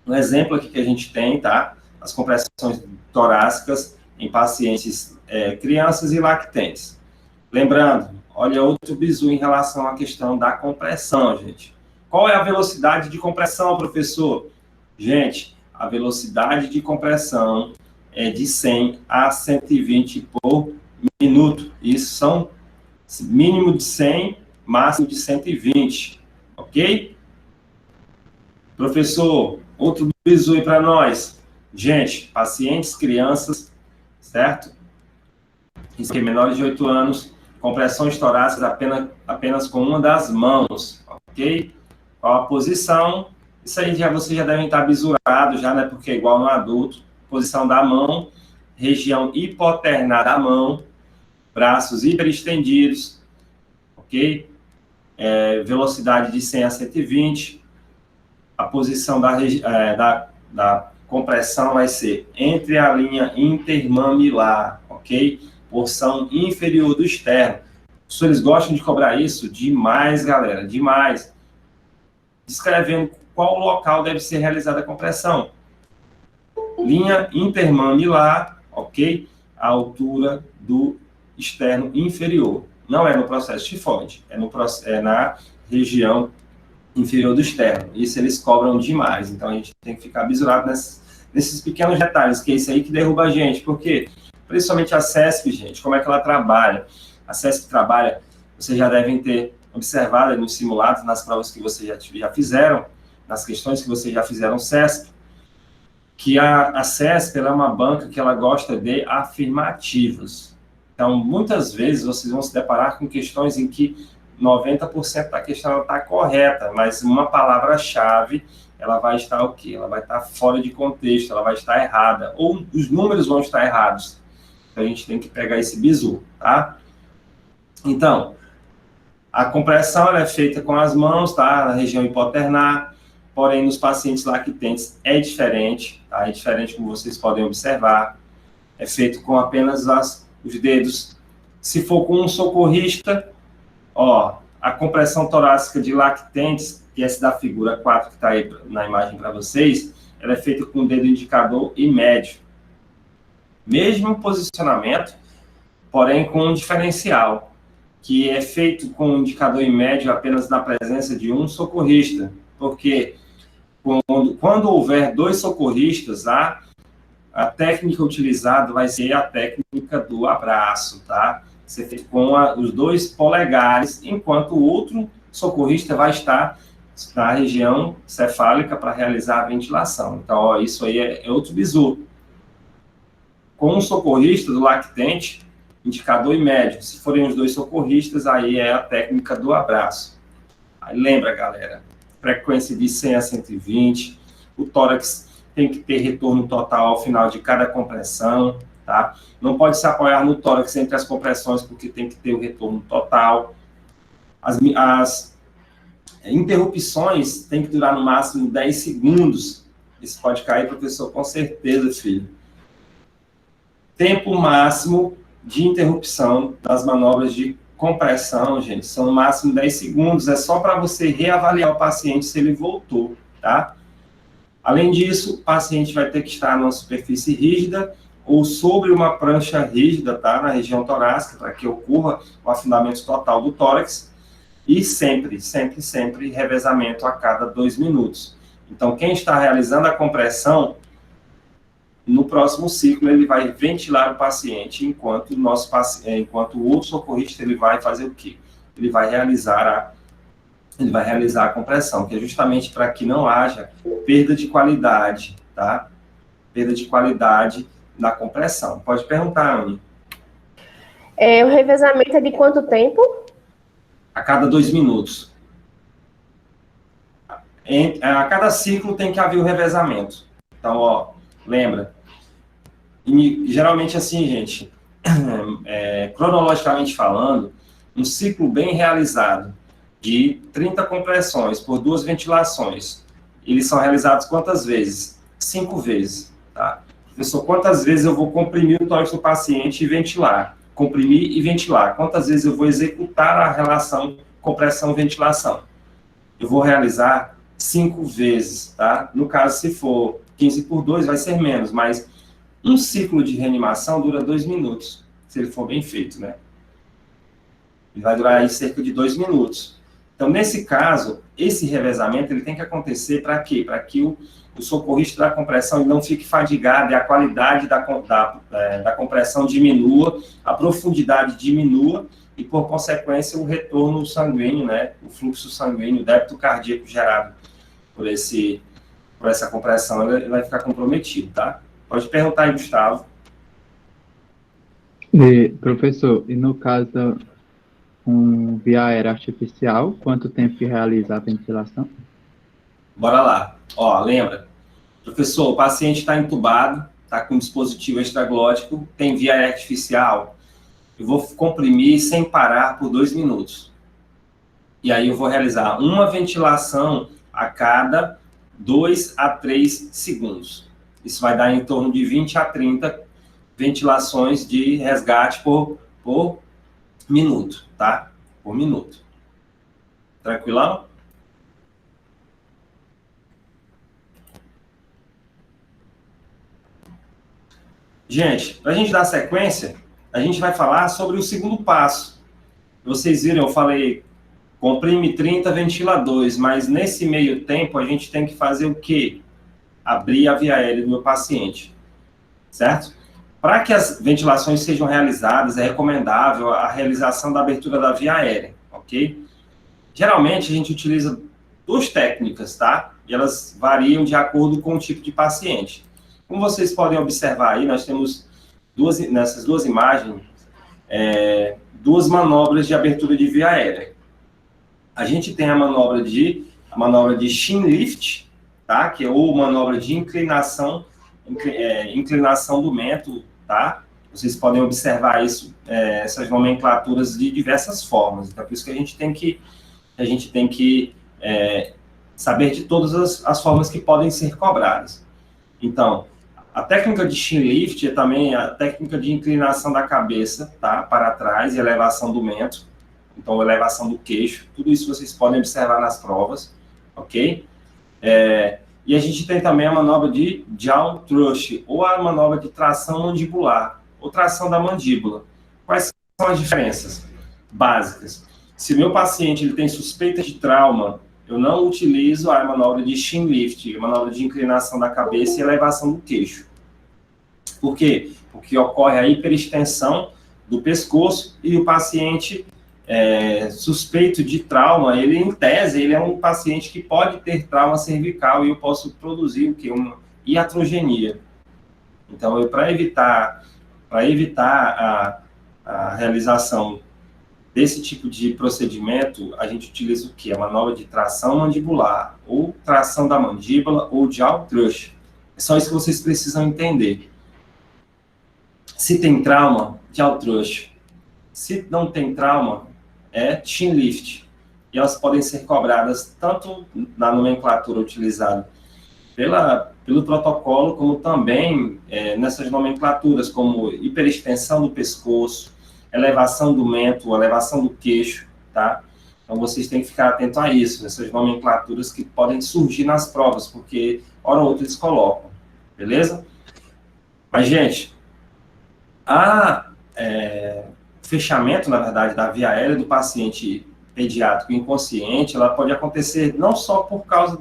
um exemplo aqui que a gente tem, tá? As compressões torácicas em pacientes crianças e lactentes. Lembrando, olha outro bizu em relação à questão da compressão, gente. Qual é a velocidade de compressão, professor? Gente, a velocidade de compressão é de 100 a 120 por minuto. Isso são mínimo de 100, máximo de 120, ok? Professor, outro bizu aí para nós. Gente, pacientes, crianças, certo? Isso aqui, menores de 8 anos, compressões torácicas apenas com uma das mãos, ok? Qual a posição? Isso aí vocês já devem estar bisurados, já, né? Porque é igual no adulto. Posição da mão, região hipoternar da mão, braços hiperestendidos, ok? Velocidade de 100 a 120. A posição da compressão vai ser entre a linha intermamilar, ok? Porção inferior do externo. Os senhores gostam de cobrar isso? Demais, galera, demais. Descrevendo qual local deve ser realizada a compressão. Linha intermamilar, ok? A altura do externo inferior. Não é no processo tifoide, é na região inferior do externo. Isso eles cobram demais. Então, a gente tem que ficar bisurado nesses pequenos detalhes, que é isso aí que derruba a gente. Por quê? Principalmente a CESP, gente, como é que ela trabalha? A CESP trabalha, vocês já devem ter observado nos simulados, nas provas que vocês já fizeram, nas questões que vocês já fizeram CESP, que a CESP ela é uma banca que ela gosta de afirmativos. Então, muitas vezes, vocês vão se deparar com questões em que 90% da questão está correta, mas uma palavra-chave, ela vai estar o quê? Ela vai estar fora de contexto, ela vai estar errada, ou os números vão estar errados. Então, a gente tem que pegar esse bizu, tá? Então, a compressão ela é feita com as mãos, tá? Na região hipoternar, porém, nos pacientes lactentes é diferente, tá? É diferente, como vocês podem observar. É feito com apenas os dedos. Se for com um socorrista, ó, a compressão torácica de lactentes, que é essa da figura 4 que está aí na imagem para vocês, ela é feita com o dedo indicador e médio. Mesmo posicionamento, porém com um diferencial, que é feito com o indicador e médio apenas na presença de um socorrista, porque quando houver 2 socorristas, a técnica utilizada vai ser a técnica do abraço, tá? Ser feito com os 2 polegares, enquanto o outro socorrista vai estar na região cefálica para realizar a ventilação. Então, ó, isso aí é outro bizu. Com o socorrista do lactente, indicador e médio. Se forem os 2 socorristas, aí é a técnica do abraço. Aí lembra, galera, frequência de 100 a 120, o tórax tem que ter retorno total ao final de cada compressão, tá? Não pode se apoiar no tórax entre as compressões, porque tem que ter o retorno total. As interrupções tem que durar no máximo 10 segundos. Isso pode cair, professor, com certeza, filho. Tempo máximo de interrupção das manobras de compressão, gente, são no máximo 10 segundos. É só para você reavaliar o paciente se ele voltou, tá? Além disso, o paciente vai ter que estar numa superfície rígida ou sobre uma prancha rígida, tá? Na região torácica, para que ocorra o afundamento total do tórax. E sempre, sempre, sempre, revezamento a cada 2 minutos. Então, quem está realizando a compressão, no próximo ciclo, ele vai ventilar o paciente, enquanto o outro socorrista, ele vai fazer o quê? Ele vai realizar a compressão, que é justamente para que não haja perda de qualidade, tá? Perda de qualidade na compressão. Pode perguntar, Anny. O revezamento é de quanto tempo? A cada 2 minutos. A cada ciclo tem que haver o revezamento. Então, ó, lembra. E, geralmente assim, gente, cronologicamente falando, um ciclo bem realizado de 30 compressões por 2 ventilações, eles são realizados quantas vezes? 5 vezes, tá? Professor, quantas vezes eu vou comprimir o tórax do paciente e ventilar? Comprimir e ventilar. Quantas vezes eu vou executar a relação compressão-ventilação? Eu vou realizar 5 vezes, tá? No caso, se for 15 por 2, vai ser menos, mas um ciclo de reanimação dura 2 minutos, se ele for bem feito, né? Ele vai durar aí cerca de 2 minutos. Então, nesse caso, esse revezamento ele tem que acontecer para quê? Para que o socorrista da compressão ele não fique fadigado e a qualidade da compressão diminua, a profundidade diminua e, por consequência, o retorno sanguíneo, né? O fluxo sanguíneo, o débito cardíaco gerado por essa compressão, ele vai ficar comprometido, tá? Pode perguntar aí, Gustavo. Professor, e no caso via aérea artificial, quanto tempo que realiza a ventilação? Bora lá. Ó, lembra? Professor, o paciente está entubado, está com um dispositivo extraglótico, tem via aérea artificial. Eu vou comprimir sem parar por 2 minutos. E aí eu vou realizar uma ventilação a cada 2 a 3 segundos. Isso vai dar em torno de 20 a 30 ventilações de resgate por minuto, tá? Por minuto. Tranquilão? Gente, para a gente dar sequência, a gente vai falar sobre o segundo passo. Vocês viram, eu falei, comprime 30, ventila 2, mas nesse meio tempo a gente tem que fazer o quê? Abrir a via aérea do meu paciente, certo? Para que as ventilações sejam realizadas, é recomendável a realização da abertura da via aérea, ok? Geralmente, a gente utiliza 2 técnicas, tá? E elas variam de acordo com o tipo de paciente. Como vocês podem observar aí, nós temos nessas 2 imagens, 2 manobras de abertura de via aérea. A gente tem a manobra de chin lift, tá? Que é ou manobra de inclinação do mento, tá? Vocês podem observar isso, essas nomenclaturas de diversas formas. Então, por isso que a gente tem que saber de todas as formas que podem ser cobradas. Então, a técnica de chin lift é também a técnica de inclinação da cabeça, tá? Para trás e elevação do mento. Então, elevação do queixo. Tudo isso vocês podem observar nas provas, ok? E a gente tem também a manobra de jaw thrust, ou a manobra de tração mandibular, ou tração da mandíbula. Quais são as diferenças básicas? Se o meu paciente ele tem suspeita de trauma, eu não utilizo a manobra de chin lift, a manobra de inclinação da cabeça e elevação do queixo. Por quê? Porque ocorre a hiperextensão do pescoço e o paciente suspeito de trauma, ele, em tese, ele é um paciente que pode ter trauma cervical e eu posso produzir o quê? Uma iatrogenia. Então, para evitar a realização desse tipo de procedimento, a gente utiliza o quê? A manobra de tração mandibular, ou tração da mandíbula, ou de jaw thrust. É só isso que vocês precisam entender. Se tem trauma, jaw thrust. Se não tem trauma, é chin lift. E elas podem ser cobradas tanto na nomenclatura utilizada pelo protocolo, como também nessas nomenclaturas, como hiperextensão do pescoço, elevação do mento, elevação do queixo, tá? Então, vocês têm que ficar atentos a isso, essas nomenclaturas que podem surgir nas provas, porque, hora ou outra, eles colocam, beleza? Mas, gente, fechamento, na verdade, da via aérea do paciente pediátrico inconsciente, ela pode acontecer não só por causa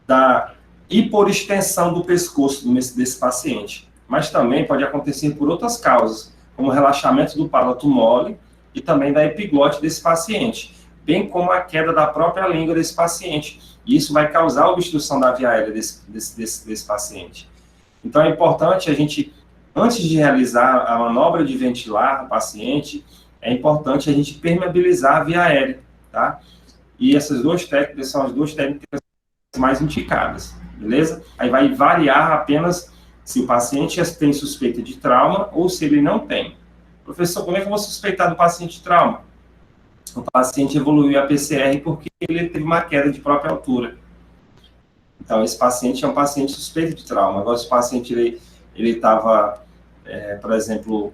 da hiperextensão do pescoço desse paciente, mas também pode acontecer por outras causas, como o relaxamento do palato mole e também da epiglote desse paciente, bem como a queda da própria língua desse paciente. E isso vai causar obstrução da via aérea desse paciente. Então, é importante a gente, antes de realizar a manobra de ventilar o paciente, é importante a gente permeabilizar a via aérea, tá? E essas duas técnicas são as duas técnicas mais indicadas, beleza? Aí vai variar apenas se o paciente tem suspeita de trauma ou se ele não tem. Professor, como é que eu vou suspeitar do paciente de trauma? O paciente evoluiu a PCR porque ele teve uma queda de própria altura. Então, esse paciente é um paciente suspeito de trauma. Agora, se o paciente ele estava, por exemplo,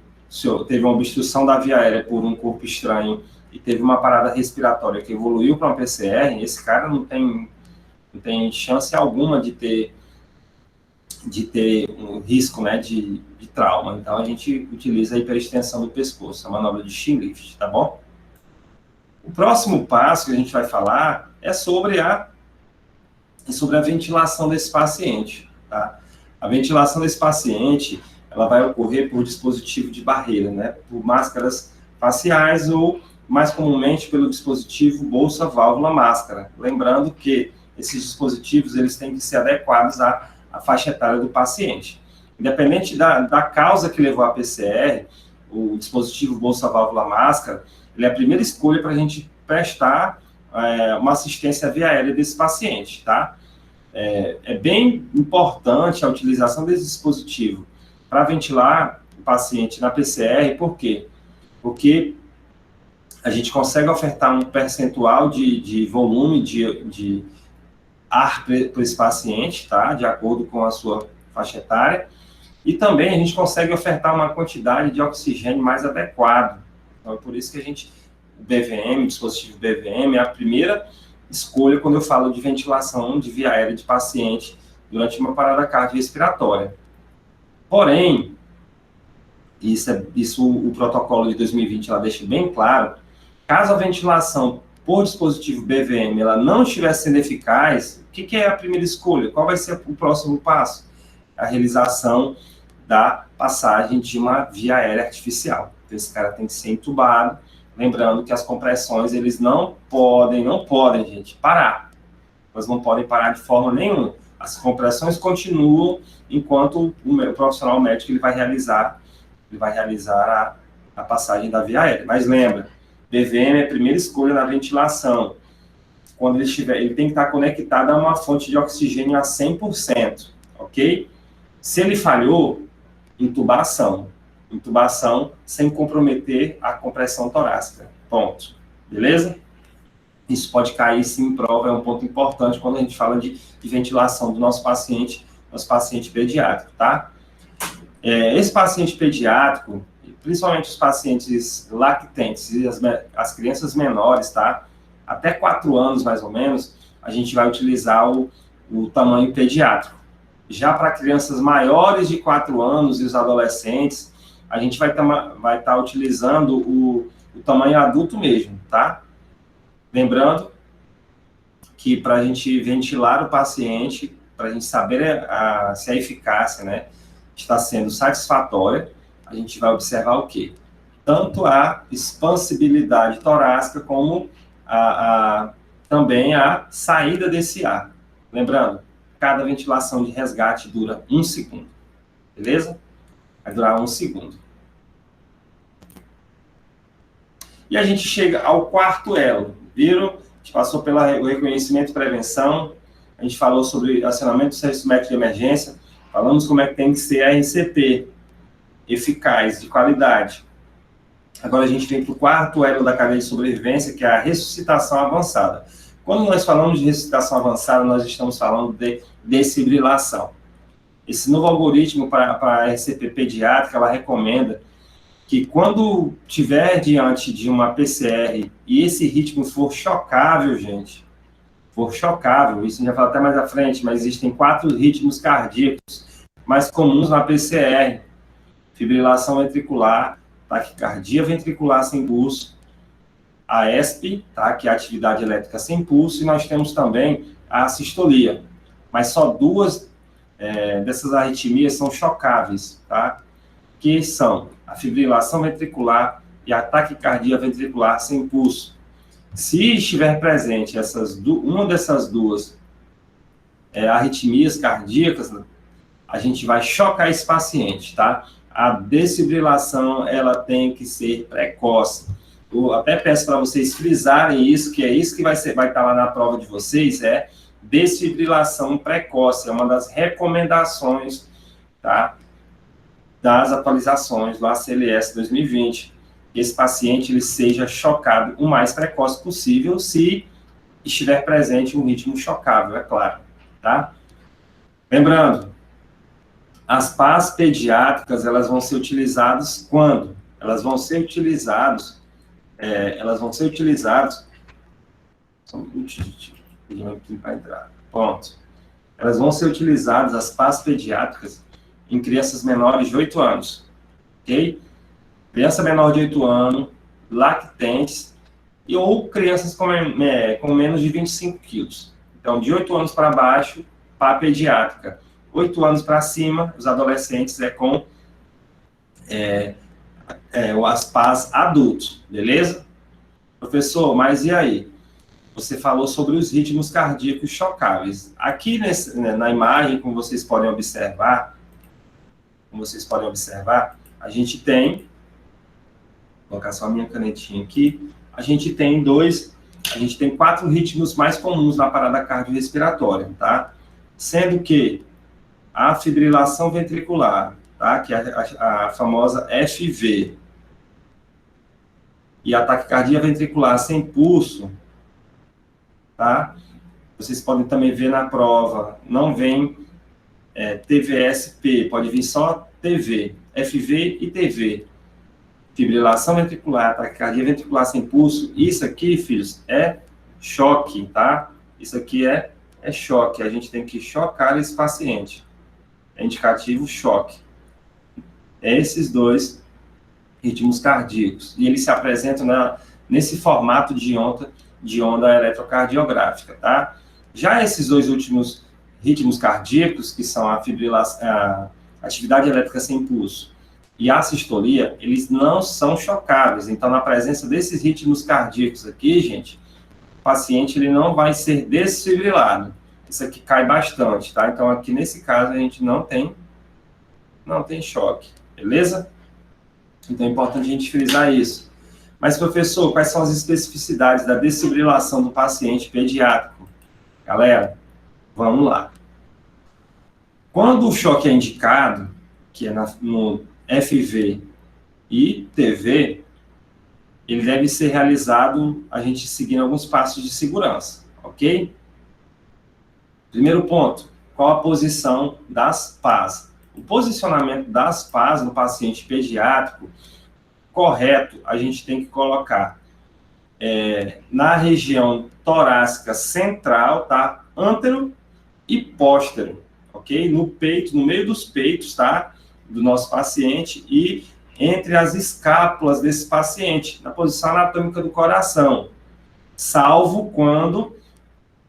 teve uma obstrução da via aérea por um corpo estranho e teve uma parada respiratória que evoluiu para uma PCR, esse cara não tem chance alguma de ter um risco, né, de trauma. Então, a gente utiliza a hiperextensão do pescoço, a manobra de chin lift, tá bom? O próximo passo que a gente vai falar é sobre a ventilação desse paciente, tá? A ventilação desse paciente, ela vai ocorrer por dispositivo de barreira, né? Por máscaras faciais ou, mais comumente, pelo dispositivo bolsa-válvula-máscara. Lembrando que esses dispositivos, eles têm que ser adequados à faixa etária do paciente. Independente da causa que levou à PCR, o dispositivo bolsa-válvula-máscara, ele é a primeira escolha para a gente prestar uma assistência via aérea desse paciente, tá? É bem importante a utilização desse dispositivo para ventilar o paciente na PCR, por quê? Porque a gente consegue ofertar um percentual de volume de ar para esse paciente, tá? De acordo com a sua faixa etária, e também a gente consegue ofertar uma quantidade de oxigênio mais adequada. Então, é por isso que o BVM, o dispositivo BVM, é a primeira escolha quando eu falo de ventilação de via aérea de paciente durante uma parada cardiorrespiratória. Porém, isso o protocolo de 2020 ela deixa bem claro, caso a ventilação por dispositivo BVM ela não estiver sendo eficaz, o que é a primeira escolha? Qual vai ser o próximo passo? A realização da passagem de uma via aérea artificial. Então, esse cara tem que ser entubado, lembrando que as compressões, eles não podem, gente, parar. Elas não podem parar de forma nenhuma. As compressões continuam enquanto o profissional médico ele vai realizar a passagem da via aérea. Mas lembra, BVM é a primeira escolha na ventilação. Quando ele tem que estar conectado a uma fonte de oxigênio a 100%, ok? Se ele falhou, intubação. Intubação sem comprometer a compressão torácica. Ponto. Beleza? Isso pode cair sim em prova, é um ponto importante quando a gente fala de ventilação do nosso paciente pediátrico, tá? Esse paciente pediátrico, principalmente os pacientes lactentes e as crianças menores, tá? Até 4 anos, mais ou menos, a gente vai utilizar o tamanho pediátrico. Já para crianças maiores de 4 anos e os adolescentes, a gente vai estar utilizando o tamanho adulto mesmo, tá? Lembrando que para a gente ventilar o paciente, para a gente saber se a eficácia, né, está sendo satisfatória, a gente vai observar o quê? Tanto a expansibilidade torácica como também a saída desse ar. Lembrando, cada ventilação de resgate dura 1 segundo. Beleza? Vai durar 1 segundo. E a gente chega ao quarto elo. Viram? A gente passou pelo reconhecimento e prevenção. A gente falou sobre acionamento do serviço médico de emergência. Falamos como é que tem que ser a RCP. Eficaz, de qualidade. Agora a gente vem para o quarto elo da cadeia de sobrevivência, que é a ressuscitação avançada. Quando nós falamos de ressuscitação avançada, nós estamos falando de desfibrilação. Esse novo algoritmo para a RCP pediátrica, ela recomenda que quando tiver diante de uma PCR e esse ritmo for chocável, gente, for chocável, isso a gente vai falar até mais à frente, mas existem 4 ritmos cardíacos mais comuns na PCR: fibrilação ventricular, taquicardia ventricular sem pulso, a ESP, tá, que é a atividade elétrica sem pulso, e nós temos também a sistolia. Mas só 2 dessas arritmias são chocáveis, tá? Que são a fibrilação ventricular e a taquicardia ventricular sem pulso. Se estiver presente uma dessas 2 arritmias cardíacas, a gente vai chocar esse paciente, tá? A desfibrilação, ela tem que ser precoce. Eu até peço para vocês frisarem isso, que é isso que vai estar lá na prova de vocês, é desfibrilação precoce. É uma das recomendações, tá, das atualizações do ACLS 2020. Que esse paciente ele seja chocado o mais precoce possível, se estiver presente um ritmo chocável, é claro, tá? Lembrando, as PAs pediátricas, elas vão ser utilizadas quando? Elas vão ser utilizadas, só um minutinho, aqui para entrar, pronto. Elas vão ser utilizadas, as PAs pediátricas, em crianças menores de 8 anos, ok? Criança menor de 8 anos, lactentes, ou crianças com menos de 25 quilos. Então, de 8 anos para baixo, PA pediátrica. 8 anos para cima, os adolescentes com as PAs adultos, beleza? Professor, mas e aí? Você falou sobre os ritmos cardíacos chocáveis. Aqui na imagem, como vocês podem observar, a gente tem, vou colocar só a minha canetinha aqui, a gente tem 4 ritmos mais comuns na parada cardiorrespiratória, tá? Sendo que a fibrilação ventricular, tá? Que é a famosa FV, e a taquicardia ventricular sem pulso, tá? Vocês podem também ver na prova, não vem TVSP, pode vir só TV, FV e TV. Fibrilação ventricular, taquicardia ventricular sem pulso, isso aqui, filhos, é choque, tá? Isso aqui é choque, a gente tem que chocar esse paciente. É indicativo choque. Esses 2 ritmos cardíacos. E eles se apresentam nesse formato de onda eletrocardiográfica, tá? Já esses 2 últimos ritmos cardíacos, que são a atividade elétrica sem pulso e a sistolia, eles não são chocáveis. Então, na presença desses ritmos cardíacos aqui, gente, o paciente ele não vai ser desfibrilado. Isso aqui cai bastante, tá? Então, aqui nesse caso, a gente não tem choque, beleza? Então, é importante a gente frisar isso. Mas, professor, quais são as especificidades da desfibrilação do paciente pediátrico? Galera, vamos lá. Quando o choque é indicado, que é no FV e TV, ele deve ser realizado, a gente seguindo alguns passos de segurança, ok? Primeiro ponto, qual a posição das PAs? O posicionamento das PAs no paciente pediátrico, correto, a gente tem que colocar na região torácica central, tá? Antero e póstero, ok? No peito, no meio dos peitos, tá? Do nosso paciente e entre as escápulas desse paciente, na posição anatômica do coração, salvo quando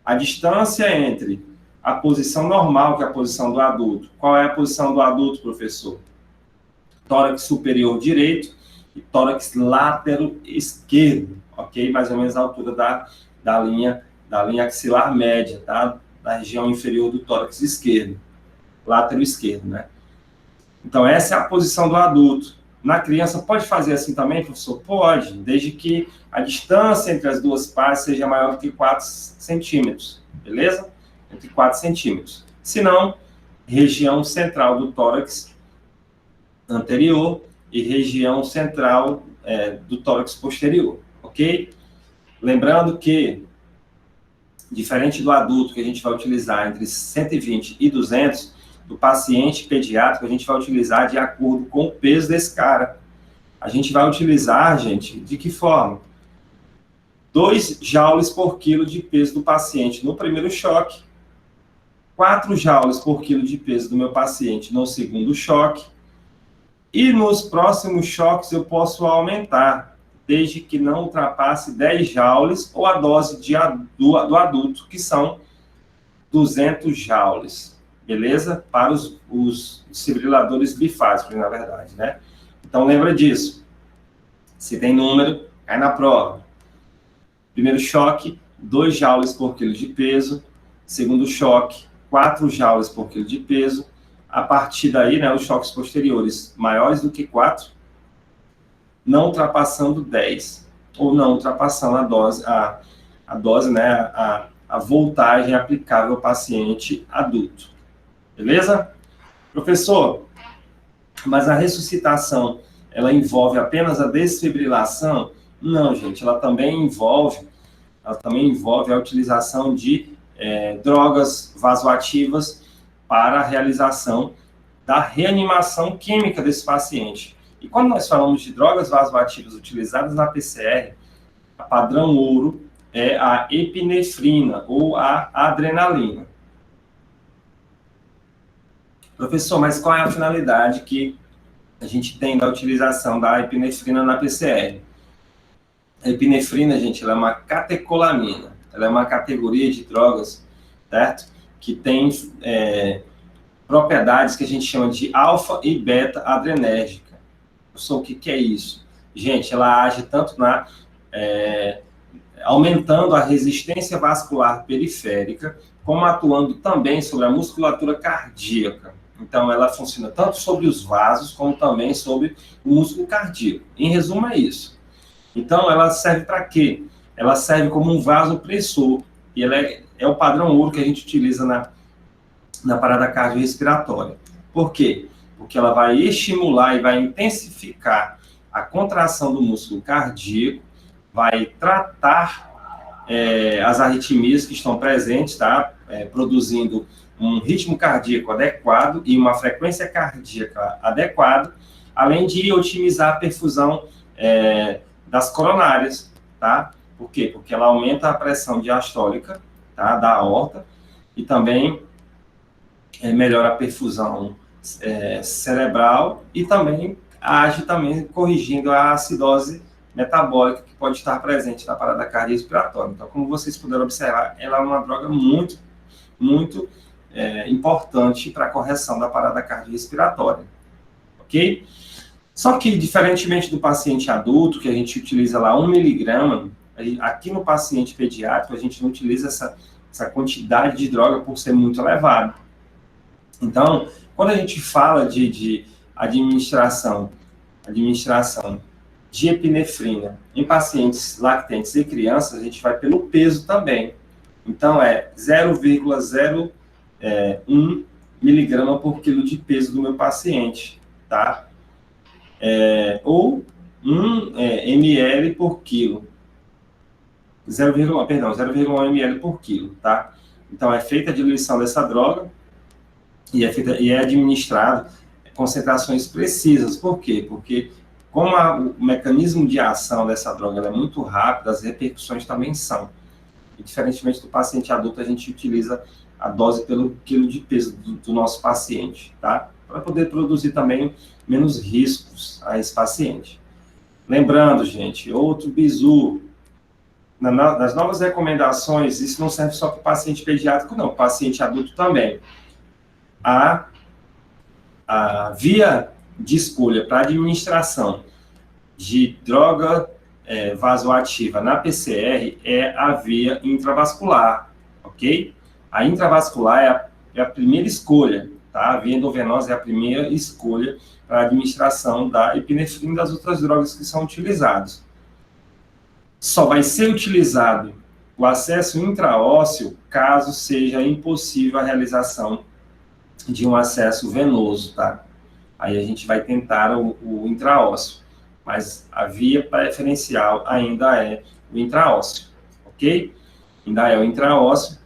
a distância entre a posição normal, que é a posição do adulto. Qual é a posição do adulto, professor? Tórax superior direito e tórax látero esquerdo, ok? Mais ou menos a altura da linha axilar média, tá? Da região inferior do tórax esquerdo, látero esquerdo, né? Então, essa é a posição do adulto. Na criança, pode fazer assim também, professor? Pode, desde que a distância entre as duas partes seja maior do que 4 centímetros, beleza? Entre 4 centímetros. Se não, região central do tórax anterior e região central do tórax posterior, ok? Lembrando que, diferente do adulto, que a gente vai utilizar entre 120 e 200, do paciente pediátrico, a gente vai utilizar de acordo com o peso desse cara. A gente vai utilizar, gente, de que forma? 2 joules por quilo de peso do paciente no primeiro choque, 4 joules por quilo de peso do meu paciente no segundo choque, e nos próximos choques eu posso aumentar, desde que não ultrapasse 10 joules ou a dose do adulto, que são 200 joules. Beleza? Para os desfibriladores bifásicos, na verdade, né? Então, lembra disso. Se tem número, cai na prova. Primeiro choque, 2 joules por quilo de peso. Segundo choque, 4 joules por quilo de peso. A partir daí, né, os choques posteriores maiores do que 4, não ultrapassando 10. Ou não ultrapassando a dose, né, a voltagem aplicável ao paciente adulto. Beleza? Professor, mas a ressuscitação, ela envolve apenas a desfibrilação? Não, gente, ela também envolve a utilização de drogas vasoativas para a realização da reanimação química desse paciente. E quando nós falamos de drogas vasoativas utilizadas na PCR, a padrão ouro é a epinefrina ou a adrenalina. Professor, mas qual é a finalidade que a gente tem da utilização da epinefrina na PCR? A epinefrina, gente, ela é uma catecolamina. Ela é uma categoria de drogas, certo? Que tem propriedades que a gente chama de alfa e beta adrenérgica. Professor, o que é isso? Gente, ela age tanto aumentando a resistência vascular periférica, como atuando também sobre a musculatura cardíaca. Então, ela funciona tanto sobre os vasos, como também sobre o músculo cardíaco. Em resumo, é isso. Então, ela serve para quê? Ela serve como um vasopressor. E ela é o padrão ouro que a gente utiliza na parada cardiorrespiratória. Por quê? Porque ela vai estimular e vai intensificar a contração do músculo cardíaco, vai tratar as arritmias que estão presentes, tá? Produzindo um ritmo cardíaco adequado e uma frequência cardíaca adequada, além de otimizar a perfusão das coronárias, tá? Por quê? Porque ela aumenta a pressão diastólica, tá? Da aorta e também melhora a perfusão cerebral e também age também corrigindo a acidose metabólica que pode estar presente na parada cardiorrespiratória. Então, como vocês puderam observar, ela é uma droga muito, muito importante para a correção da parada cardiorrespiratória, ok? Só que, diferentemente do paciente adulto, que a gente utiliza lá 1 miligrama, aqui no paciente pediátrico, a gente não utiliza essa quantidade de droga por ser muito elevada. Então, quando a gente fala de administração de epinefrina em pacientes lactentes e crianças, a gente vai pelo peso também. Então, é 0,01 miligrama por quilo de peso do meu paciente, tá? Ou 1 ml por quilo. 0,1 ml por quilo, tá? Então, é feita a diluição dessa droga e é administrado concentrações precisas. Por quê? Porque como o mecanismo de ação dessa droga é muito rápido, as repercussões também são. E, diferentemente do paciente adulto, a gente utiliza a dose pelo quilo de peso do nosso paciente, tá? Para poder produzir também menos riscos a esse paciente. Lembrando, gente, outro bizu, nas novas recomendações, isso não serve só para o paciente pediátrico, não, para o paciente adulto também. A via de escolha para administração de droga vasoativa na PCR é a via intravascular, ok? A intravascular é a primeira escolha, tá? A via endovenosa é a primeira escolha para a administração da epinefrina e das outras drogas que são utilizadas. Só vai ser utilizado o acesso intraósseo caso seja impossível a realização de um acesso venoso, tá? Aí a gente vai tentar o intraósseo, mas a via preferencial ainda é o intraósseo, ok? Ainda é o intraósseo.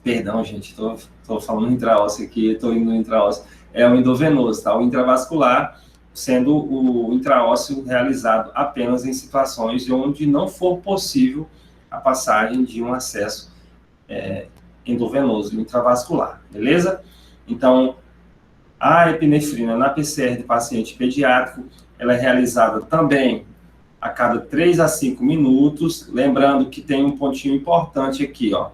Perdão, gente, estou falando intraósseo aqui, estou indo no intraósseo. É o endovenoso, tá? O intravascular, sendo o intraósseo realizado apenas em situações onde não for possível a passagem de um acesso endovenoso intravascular, beleza? Então, a epinefrina na PCR de paciente pediátrico, ela é realizada também a cada 3 a 5 minutos, lembrando que tem um pontinho importante aqui, ó.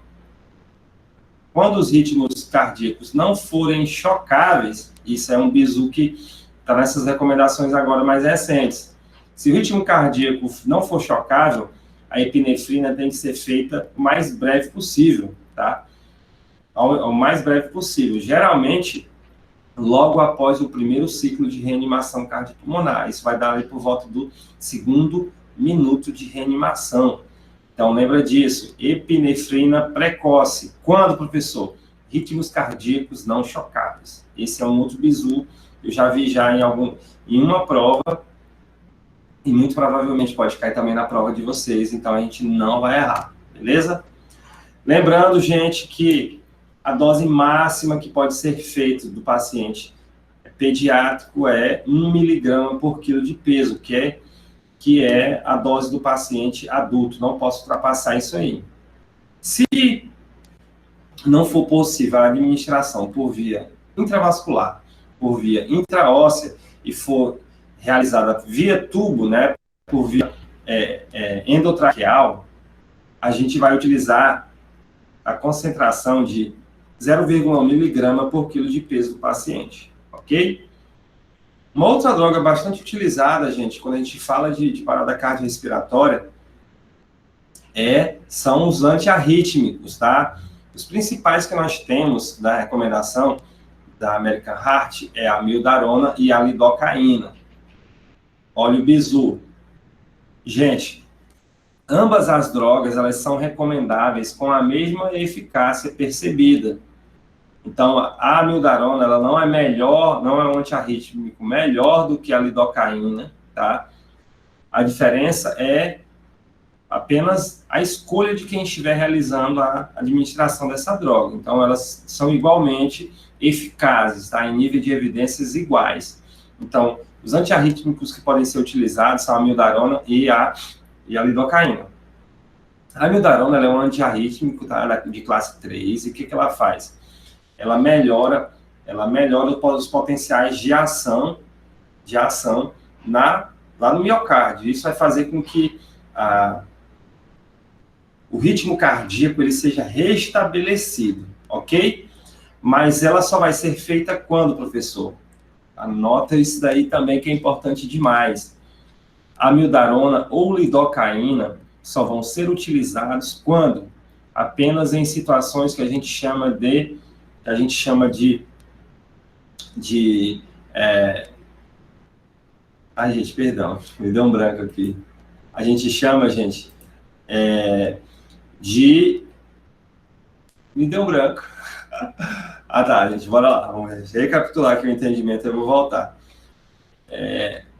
Quando os ritmos cardíacos não forem chocáveis, isso é um bizu que está nessas recomendações agora mais recentes. Se o ritmo cardíaco não for chocável, a epinefrina tem que ser feita o mais breve possível, tá? Ao mais breve possível. Geralmente, logo após o primeiro ciclo de reanimação cardiopulmonar. Isso vai dar ali por volta do 2º minuto de reanimação. Então, lembra disso. Epinefrina precoce. Quando, professor? Ritmos cardíacos não chocáveis. Esse é um outro bizu. Eu já vi em uma prova, e muito provavelmente pode cair também na prova de vocês, então a gente não vai errar, beleza? Lembrando, gente, que a dose máxima que pode ser feita do paciente pediátrico é 1 miligrama por quilo de peso, que é a dose do paciente adulto. Não posso ultrapassar isso aí. Se não for possível a administração por via intravascular, por via intraóssea e for realizada via tubo, né, por via endotraqueal, a gente vai utilizar a concentração de 0,1 miligrama por quilo de peso do paciente, ok? Uma outra droga bastante utilizada, gente, quando a gente fala de parada cardiorrespiratória, são os antiarrítmicos, tá? Os principais que nós temos da recomendação da American Heart é a amiodarona e a lidocaína. Olha o bizu. Gente, ambas as drogas, elas são recomendáveis com a mesma eficácia percebida. Então, a amiodarona, ela não é melhor, não é um antiarrítmico melhor do que a lidocaína, tá? A diferença é apenas a escolha de quem estiver realizando a administração dessa droga. Então, elas são igualmente eficazes, tá? Em nível de evidências iguais. Então, os antiarrítmicos que podem ser utilizados são a amiodarona e a lidocaína. A amiodarona, ela é um antiarrítmico, tá? De classe 3, e o que ela faz? Ela melhora os potenciais de ação lá no miocárdio. Isso vai fazer com que o ritmo cardíaco ele seja restabelecido, ok? Mas ela só vai ser feita quando, professor? Anota isso daí também, que é importante demais. A amiodarona ou lidocaína só vão ser utilizados quando? Apenas em situações que a gente chama de ai, gente, perdão, me deu um branco aqui. A gente chama, gente, me deu um branco. Ah, tá, gente, bora lá. Vamos recapitular aqui o entendimento, eu vou voltar.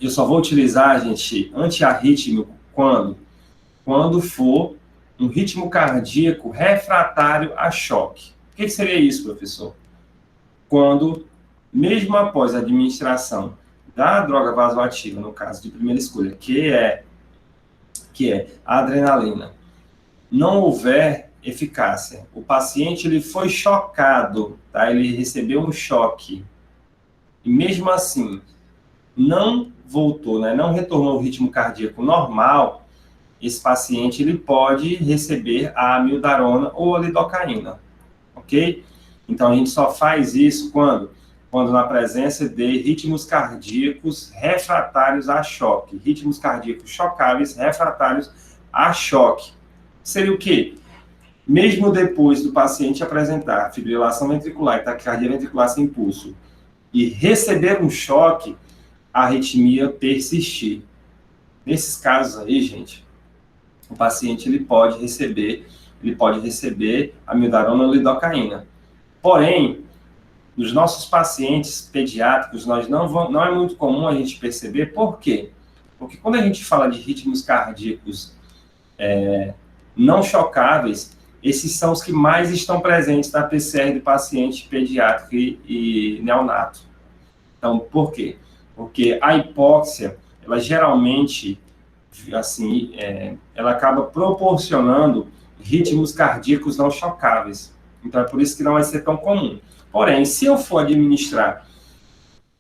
Eu só vou utilizar, gente, antiarrítmico quando for um ritmo cardíaco refratário a choque. O que seria isso, professor? Quando, mesmo após a administração da droga vasoativa, no caso de primeira escolha, que é a adrenalina, não houver eficácia, o paciente ele foi chocado, tá? Ele recebeu um choque, e mesmo assim não voltou, né? Não retornou ao ritmo cardíaco normal, esse paciente ele pode receber a amiodarona ou a lidocaína, ok? Então, a gente só faz isso quando na presença de ritmos cardíacos refratários a choque. Ritmos cardíacos chocáveis refratários a choque. Seria o quê? Mesmo depois do paciente apresentar fibrilação ventricular e taquicardia ventricular sem pulso e receber um choque, a arritmia persistir. Nesses casos aí, gente, o paciente ele pode receber amiodarona ou lidocaína. Porém, nos nossos pacientes pediátricos, não é muito comum a gente perceber. Por quê? Porque quando a gente fala de ritmos cardíacos não chocáveis, esses são os que mais estão presentes na PCR do paciente pediátrico e neonato. Então, por quê? Porque a hipóxia, ela geralmente, assim, ela acaba proporcionando ritmos cardíacos não chocáveis. Então, é por isso que não vai ser tão comum. Porém, se eu for administrar,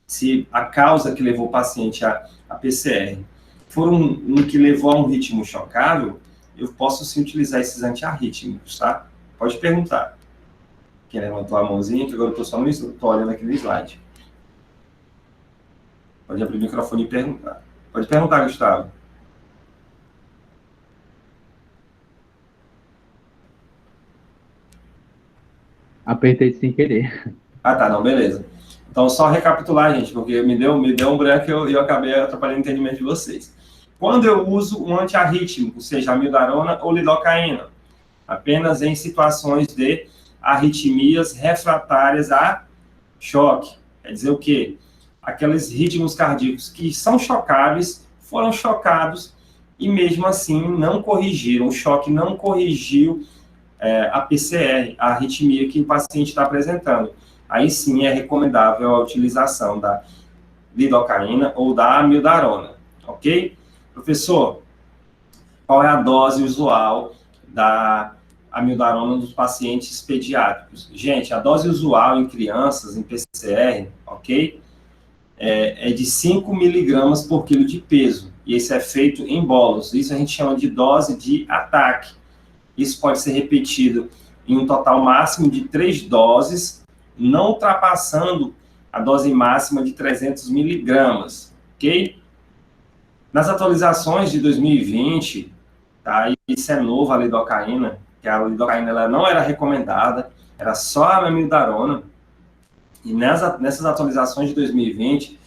se a causa que levou o paciente a PCR for um que levou a um ritmo chocável, eu posso sim utilizar esses antiarrítmicos, tá? Pode perguntar. Quem levantou a mãozinha, que agora eu estou olhando aqui no slide. Pode abrir o microfone e perguntar. Pode perguntar, Gustavo. Apertei sem querer. Ah, tá, não, beleza. Então, só recapitular, gente, porque me deu um branco e eu acabei atrapalhando o entendimento de vocês. Quando eu uso um antiarrítmico, seja amiodarona ou lidocaína, apenas em situações de arritmias refratárias a choque. Quer dizer o quê? Aqueles ritmos cardíacos que são chocáveis, foram chocados e mesmo assim não corrigiram. O choque não corrigiu a PCR, a arritmia que o paciente está apresentando. Aí sim é recomendável a utilização da lidocaína ou da amiodarona, ok? Professor, qual é a dose usual da amiodarona dos pacientes pediátricos? Gente, a dose usual em crianças, em PCR, ok? É de 5 miligramas por quilo de peso. E isso é feito em bolos. Isso a gente chama de dose de ataque. Isso pode ser repetido em um total máximo de 3 doses, não ultrapassando a dose máxima de 300 miligramas, ok? Nas atualizações de 2020, tá? Isso é novo, a lidocaína, que a lidocaína ela não era recomendada, era só a amiodarona. E nessas atualizações de 2020,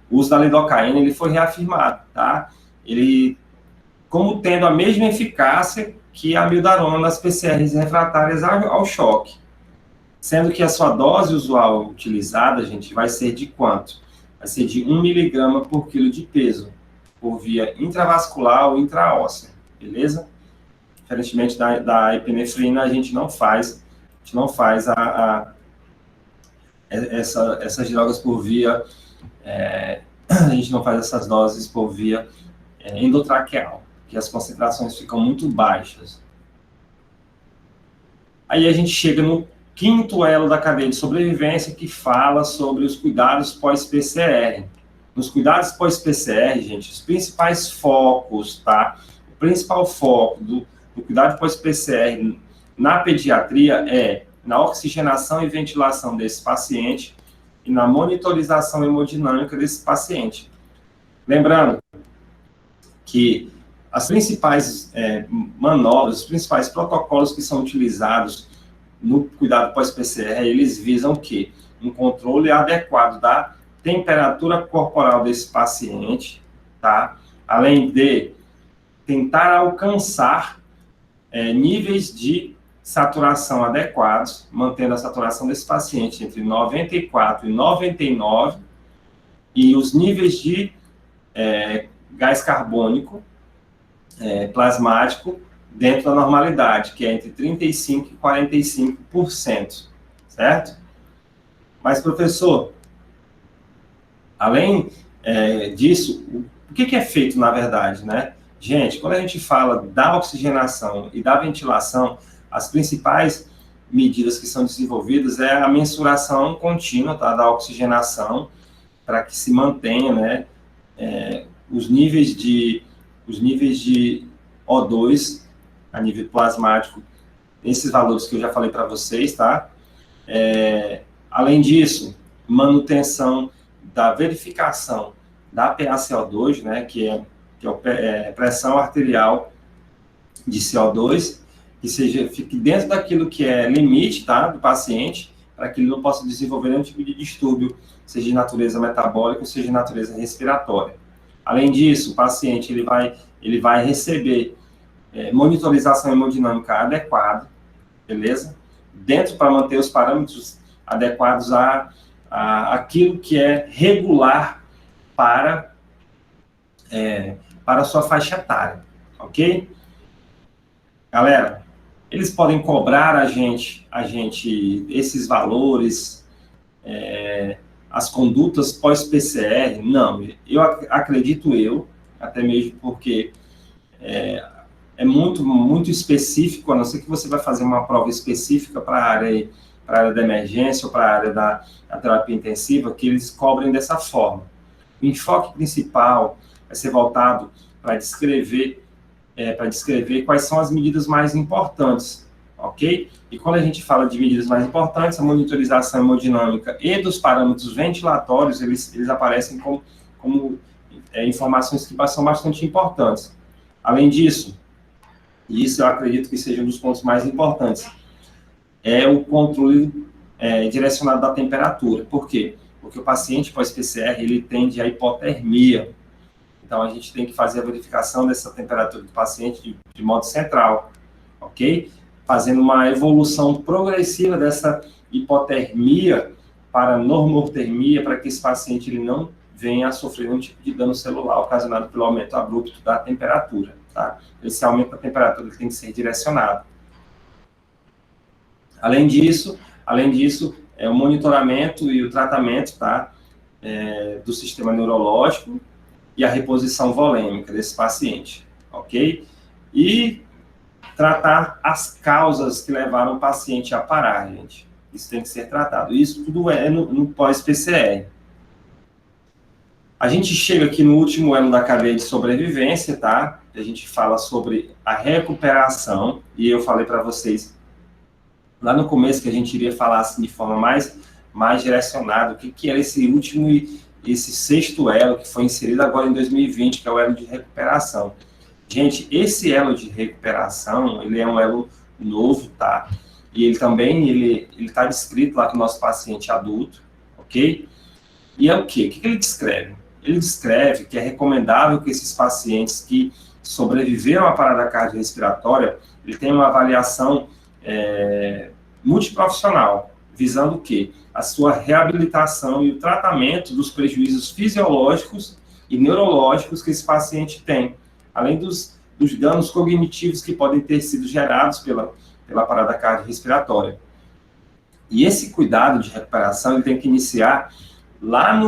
o uso da lidocaína ele foi reafirmado, tá? Ele, como tendo a mesma eficácia que a amiodarona nas PCRs refratárias ao choque. Sendo que a sua dose usual utilizada, gente, vai ser de quanto? Vai ser de 1 miligrama por quilo de peso, por via intravascular ou intraóssea, beleza? Diferentemente da epinefrina, a gente não faz essas drogas por via, a gente não faz essas doses por via endotraqueal, que as concentrações ficam muito baixas. Aí a gente chega no quinto elo da cadeia de sobrevivência, que fala sobre os cuidados pós-PCR. Nos cuidados pós-PCR, gente, os principais focos, tá? O principal foco do cuidado pós-PCR na pediatria é na oxigenação e ventilação desse paciente e na monitorização hemodinâmica desse paciente. Lembrando que as principais manobras, os principais protocolos que são utilizados no cuidado pós-PCR, eles visam o quê? Um controle adequado da temperatura corporal desse paciente, tá? Além de tentar alcançar níveis de saturação adequados, mantendo a saturação desse paciente entre 94 e 99, e os níveis de gás carbônico plasmático dentro da normalidade, que é entre 35% e 45%, certo? Mas, professor, além disso, o que é feito, na verdade, né? Gente, quando a gente fala da oxigenação e da ventilação, as principais medidas que são desenvolvidas é a mensuração contínua, tá, da oxigenação, para que se mantenha, né, os níveis de os níveis de O2 a nível plasmático, esses valores que eu já falei para vocês, tá? Além disso, manutenção da verificação da PaCO2, né, que é pressão arterial de CO2, que fique dentro daquilo que é limite, tá, do paciente, para que ele não possa desenvolver nenhum tipo de distúrbio, seja de natureza metabólica ou seja de natureza respiratória. Além disso, o paciente ele vai receber monitorização hemodinâmica adequada, beleza? Dentro para manter os parâmetros adequados àquilo que é regular para a sua faixa etária, ok? Galera, eles podem cobrar a gente esses valores, as condutas pós-PCR? Não, acredito até mesmo porque é muito específico, a não ser que você vai fazer uma prova específica para a área da emergência ou para a área da terapia intensiva, que eles cobrem dessa forma. O enfoque principal vai ser voltado para descrever quais são as medidas mais importantes, ok? E quando a gente fala de medidas mais importantes, a monitorização hemodinâmica e dos parâmetros ventilatórios, eles aparecem como informações que são bastante importantes. Além disso, e isso eu acredito que seja um dos pontos mais importantes, é o controle direcionado da temperatura. Por quê? Porque o paciente pós-PCR, ele tende à hipotermia. Então, a gente tem que fazer a verificação dessa temperatura do paciente de modo central, ok? Fazendo uma evolução progressiva dessa hipotermia para normothermia, para que esse paciente ele não venha a sofrer nenhum tipo de dano celular ocasionado pelo aumento abrupto da temperatura, tá? Esse aumento da temperatura ele tem que ser direcionado. Além disso, o monitoramento e o tratamento, tá? Do sistema neurológico e a reposição volêmica desse paciente, ok? E tratar as causas que levaram o paciente a parar, gente. Isso tem que ser tratado. Isso tudo é no pós-PCR. A gente chega aqui no último elo da cadeia de sobrevivência, tá? A gente fala sobre a recuperação, e eu falei para vocês lá no começo que a gente iria falar assim, de forma mais direcionada, o que era esse sexto elo que foi inserido agora em 2020, que é o elo de recuperação. Gente, esse elo de recuperação, ele é um elo novo, tá? E ele também, ele está descrito lá com o nosso paciente adulto, ok? E é o quê? O que ele descreve? Ele descreve que é recomendável que esses pacientes que sobreviveram à parada cardiorrespiratória, ele tenham uma avaliação multiprofissional, visando o quê? A sua reabilitação e o tratamento dos prejuízos fisiológicos e neurológicos que esse paciente tem, além dos danos cognitivos que podem ter sido gerados pela parada cardiorrespiratória. E esse cuidado de recuperação ele tem que iniciar lá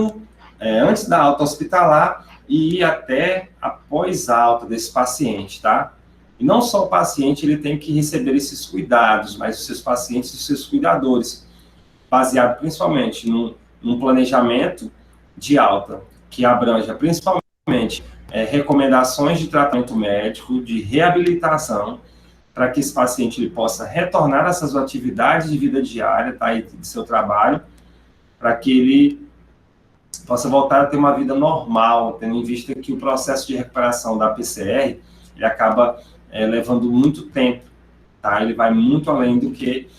antes da alta hospitalar e ir até após a alta desse paciente, tá? E não só o paciente ele tem que receber esses cuidados, mas os seus pacientes e os seus cuidadores, baseado principalmente num planejamento de alta, que abranja principalmente recomendações de tratamento médico, de reabilitação, para que esse paciente ele possa retornar às suas atividades de vida diária, tá, e de seu trabalho, para que ele possa voltar a ter uma vida normal, tendo em vista que o processo de recuperação da PCR ele acaba levando muito tempo, tá? Ele vai muito além do que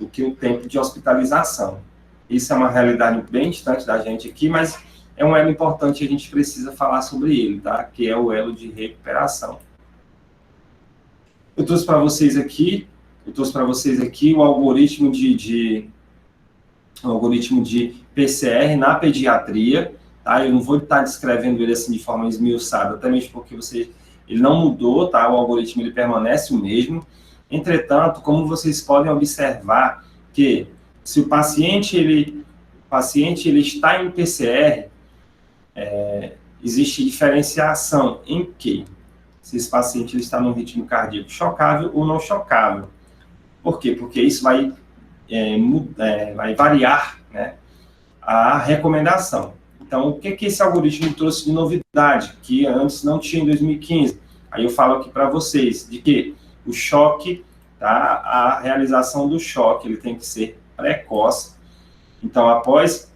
o tempo de hospitalização. Isso é uma realidade bem distante da gente aqui, mas é um elo importante e a gente precisa falar sobre ele, tá? Que é o elo de recuperação. Eu trouxe para vocês aqui o algoritmo de PCR na pediatria, tá? Eu não vou estar descrevendo ele assim de forma esmiuçada, até mesmo porque ele não mudou, tá? O algoritmo ele permanece o mesmo. Entretanto, como vocês podem observar que se o paciente ele está em PCR, existe diferenciação em que se esse paciente ele está num ritmo cardíaco chocável ou não chocável. Por quê? Porque isso vai variar, né, a recomendação. Então, o que esse algoritmo trouxe de novidade, que antes não tinha em 2015? Aí eu falo aqui para vocês de que o choque, tá? A realização do choque, ele tem que ser precoce. Então, após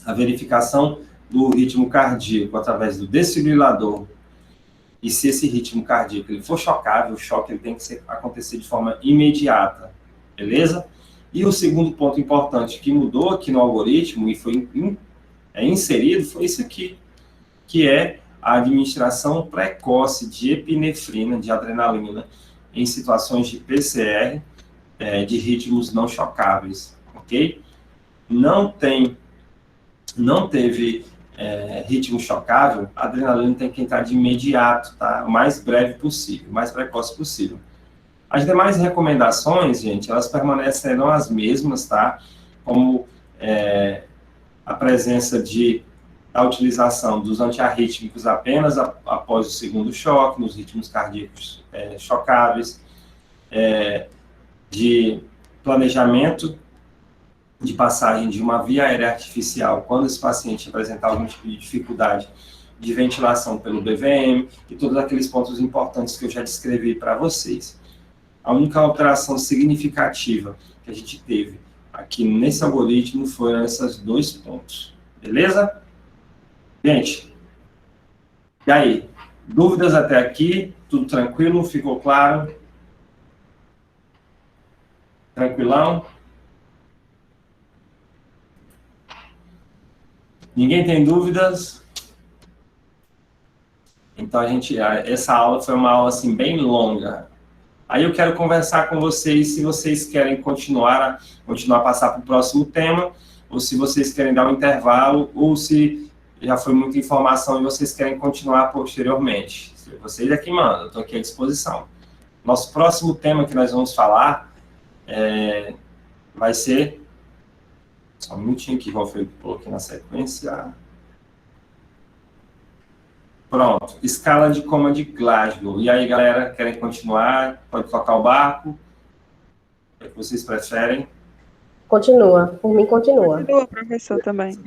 a verificação do ritmo cardíaco através do desfibrilador, e se esse ritmo cardíaco ele for chocável, o choque ele tem que acontecer de forma imediata, beleza? E o segundo ponto importante que mudou aqui no algoritmo e foi inserido foi isso aqui, que é a administração precoce de epinefrina, de adrenalina, em situações de PCR, de ritmos não chocáveis, ok? Não teve ritmo chocável, a adrenalina tem que entrar de imediato, tá? O mais breve possível, o mais precoce possível. As demais recomendações, gente, elas permanecerão as mesmas, tá? Como a presença da utilização dos antiarrítmicos apenas após o segundo choque, nos ritmos cardíacos chocáveis, de planejamento de passagem de uma via aérea artificial quando esse paciente apresentar algum tipo de dificuldade de ventilação pelo BVM e todos aqueles pontos importantes que eu já descrevi para vocês. A única alteração significativa que a gente teve aqui nesse algoritmo foram esses 2 pontos. Beleza? Gente, e aí? Dúvidas até aqui? Tudo tranquilo? Ficou claro? Tranquilão? Ninguém tem dúvidas? Então, essa aula foi uma aula, assim, bem longa. Aí eu quero conversar com vocês, se vocês querem continuar a passar para o próximo tema, ou se vocês querem dar um intervalo, ou se já foi muita informação e vocês querem continuar posteriormente. Vocês aqui mandam, eu estou aqui à disposição. Nosso próximo tema que nós vamos falar vai ser... Só um minutinho aqui, Wolfgang, coloquei na sequência. Pronto, escala de coma de Glasgow. E aí, galera, querem continuar? Pode tocar o barco? O que vocês preferem? Continua, por mim continua. Continua, professor, também.